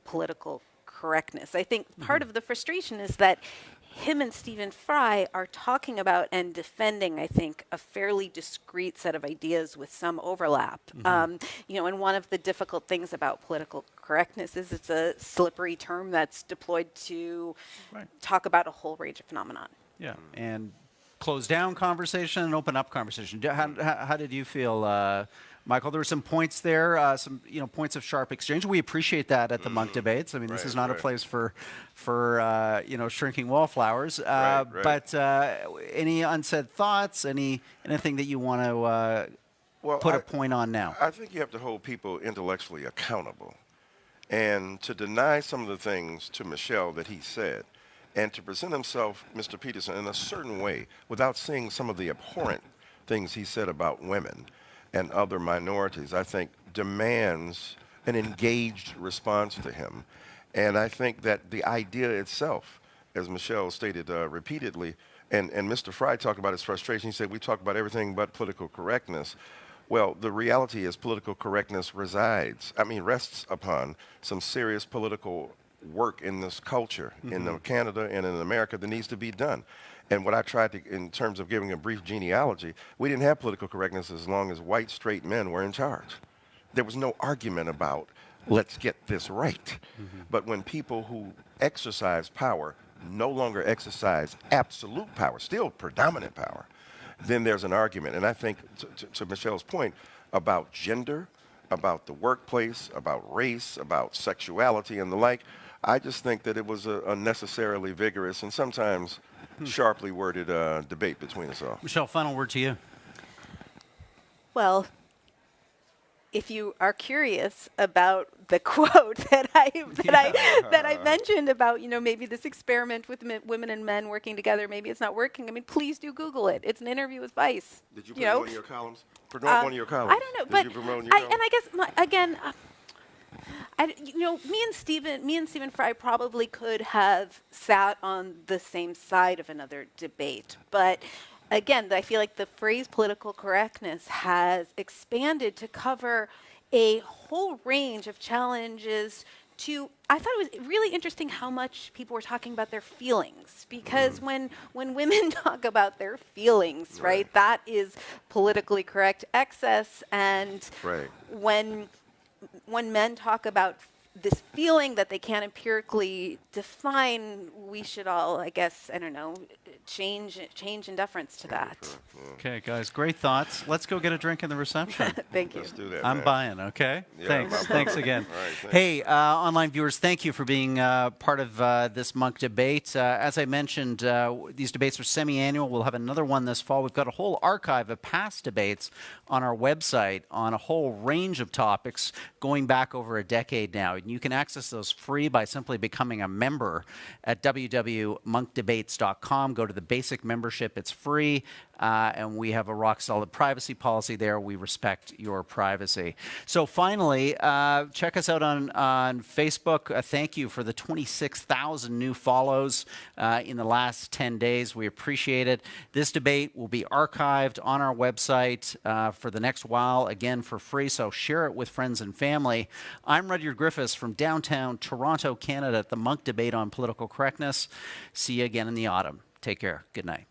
political correctness. I think part of the frustration is that him and Stephen Fry are talking about and defending, I think, a fairly discrete set of ideas with some overlap. You know, and one of the difficult things about political correctness is it's a slippery term that's deployed to talk about a whole range of phenomenon. Yeah, and close down conversation and open up conversation. How did you feel, Michael? There were some points there, some points of sharp exchange. We appreciate that at the Monk debates. I mean, this is not a place for shrinking wallflowers. But any unsaid thoughts? Anything that you want to put a point on now? I think you have to hold people intellectually accountable, and to deny some of the things to Michelle that he said, and to present himself, Mr. Peterson, in a certain way without seeing some of the abhorrent things he said about women and other minorities, I think demands an engaged response to him. And I think that the idea itself, as Michelle stated repeatedly, and Mr. Fry talked about his frustration, he said, we talk about everything but political correctness. Well, the reality is political correctness rests upon some serious political work in this culture, in Canada and in America, that needs to be done. And what I tried to, in terms of giving a brief genealogy, we didn't have political correctness as long as white, straight men were in charge. There was no argument about, let's get this right. But when people who exercise power no longer exercise absolute power, still predominant power, then there's an argument. And I think, to Michelle's point, about gender, about the workplace, about race, about sexuality and the like, I just think that it was a unnecessarily vigorous and sometimes sharply worded debate between us all. Michelle, final word to you. Well, if you are curious about the quote that I mentioned about, maybe this experiment with women and men working together, maybe it's not working. I mean, please do Google it. It's an interview with Vice. Did you put one of your columns? Promote one of your columns. I don't know, but I guess me and Stephen Fry probably could have sat on the same side of another debate, but again, I feel like the phrase political correctness has expanded to cover a whole range of challenges to, I thought it was really interesting how much people were talking about their feelings, because when women talk about their feelings, right, that is politically correct excess, and when men talk about this feeling that they can't empirically define, we should all, I guess, I don't know, change in deference to that. Okay, guys, great thoughts. Let's go get a drink in the reception. Thank you. Let's do that, I'm buying, okay? Yeah, Thanks again. Right, thanks. Hey, online viewers, thank you for being part of this Monk debate. As I mentioned, these debates are semi-annual. We'll have another one this fall. We've got a whole archive of past debates on our website on a whole range of topics going back over a decade now. And you can access those free by simply becoming a member at www.monkdebates.com. Go to the basic membership. It's free. And we have a rock-solid privacy policy there. We respect your privacy. So finally, check us out on Facebook. Thank you for the 26,000 new follows in the last 10 days. We appreciate it. This debate will be archived on our website for the next while, again, for free. So share it with friends and family. I'm Rudyard Griffiths from downtown Toronto, Canada, at the Monk debate on political correctness. See you again in the autumn. Take care. Good night.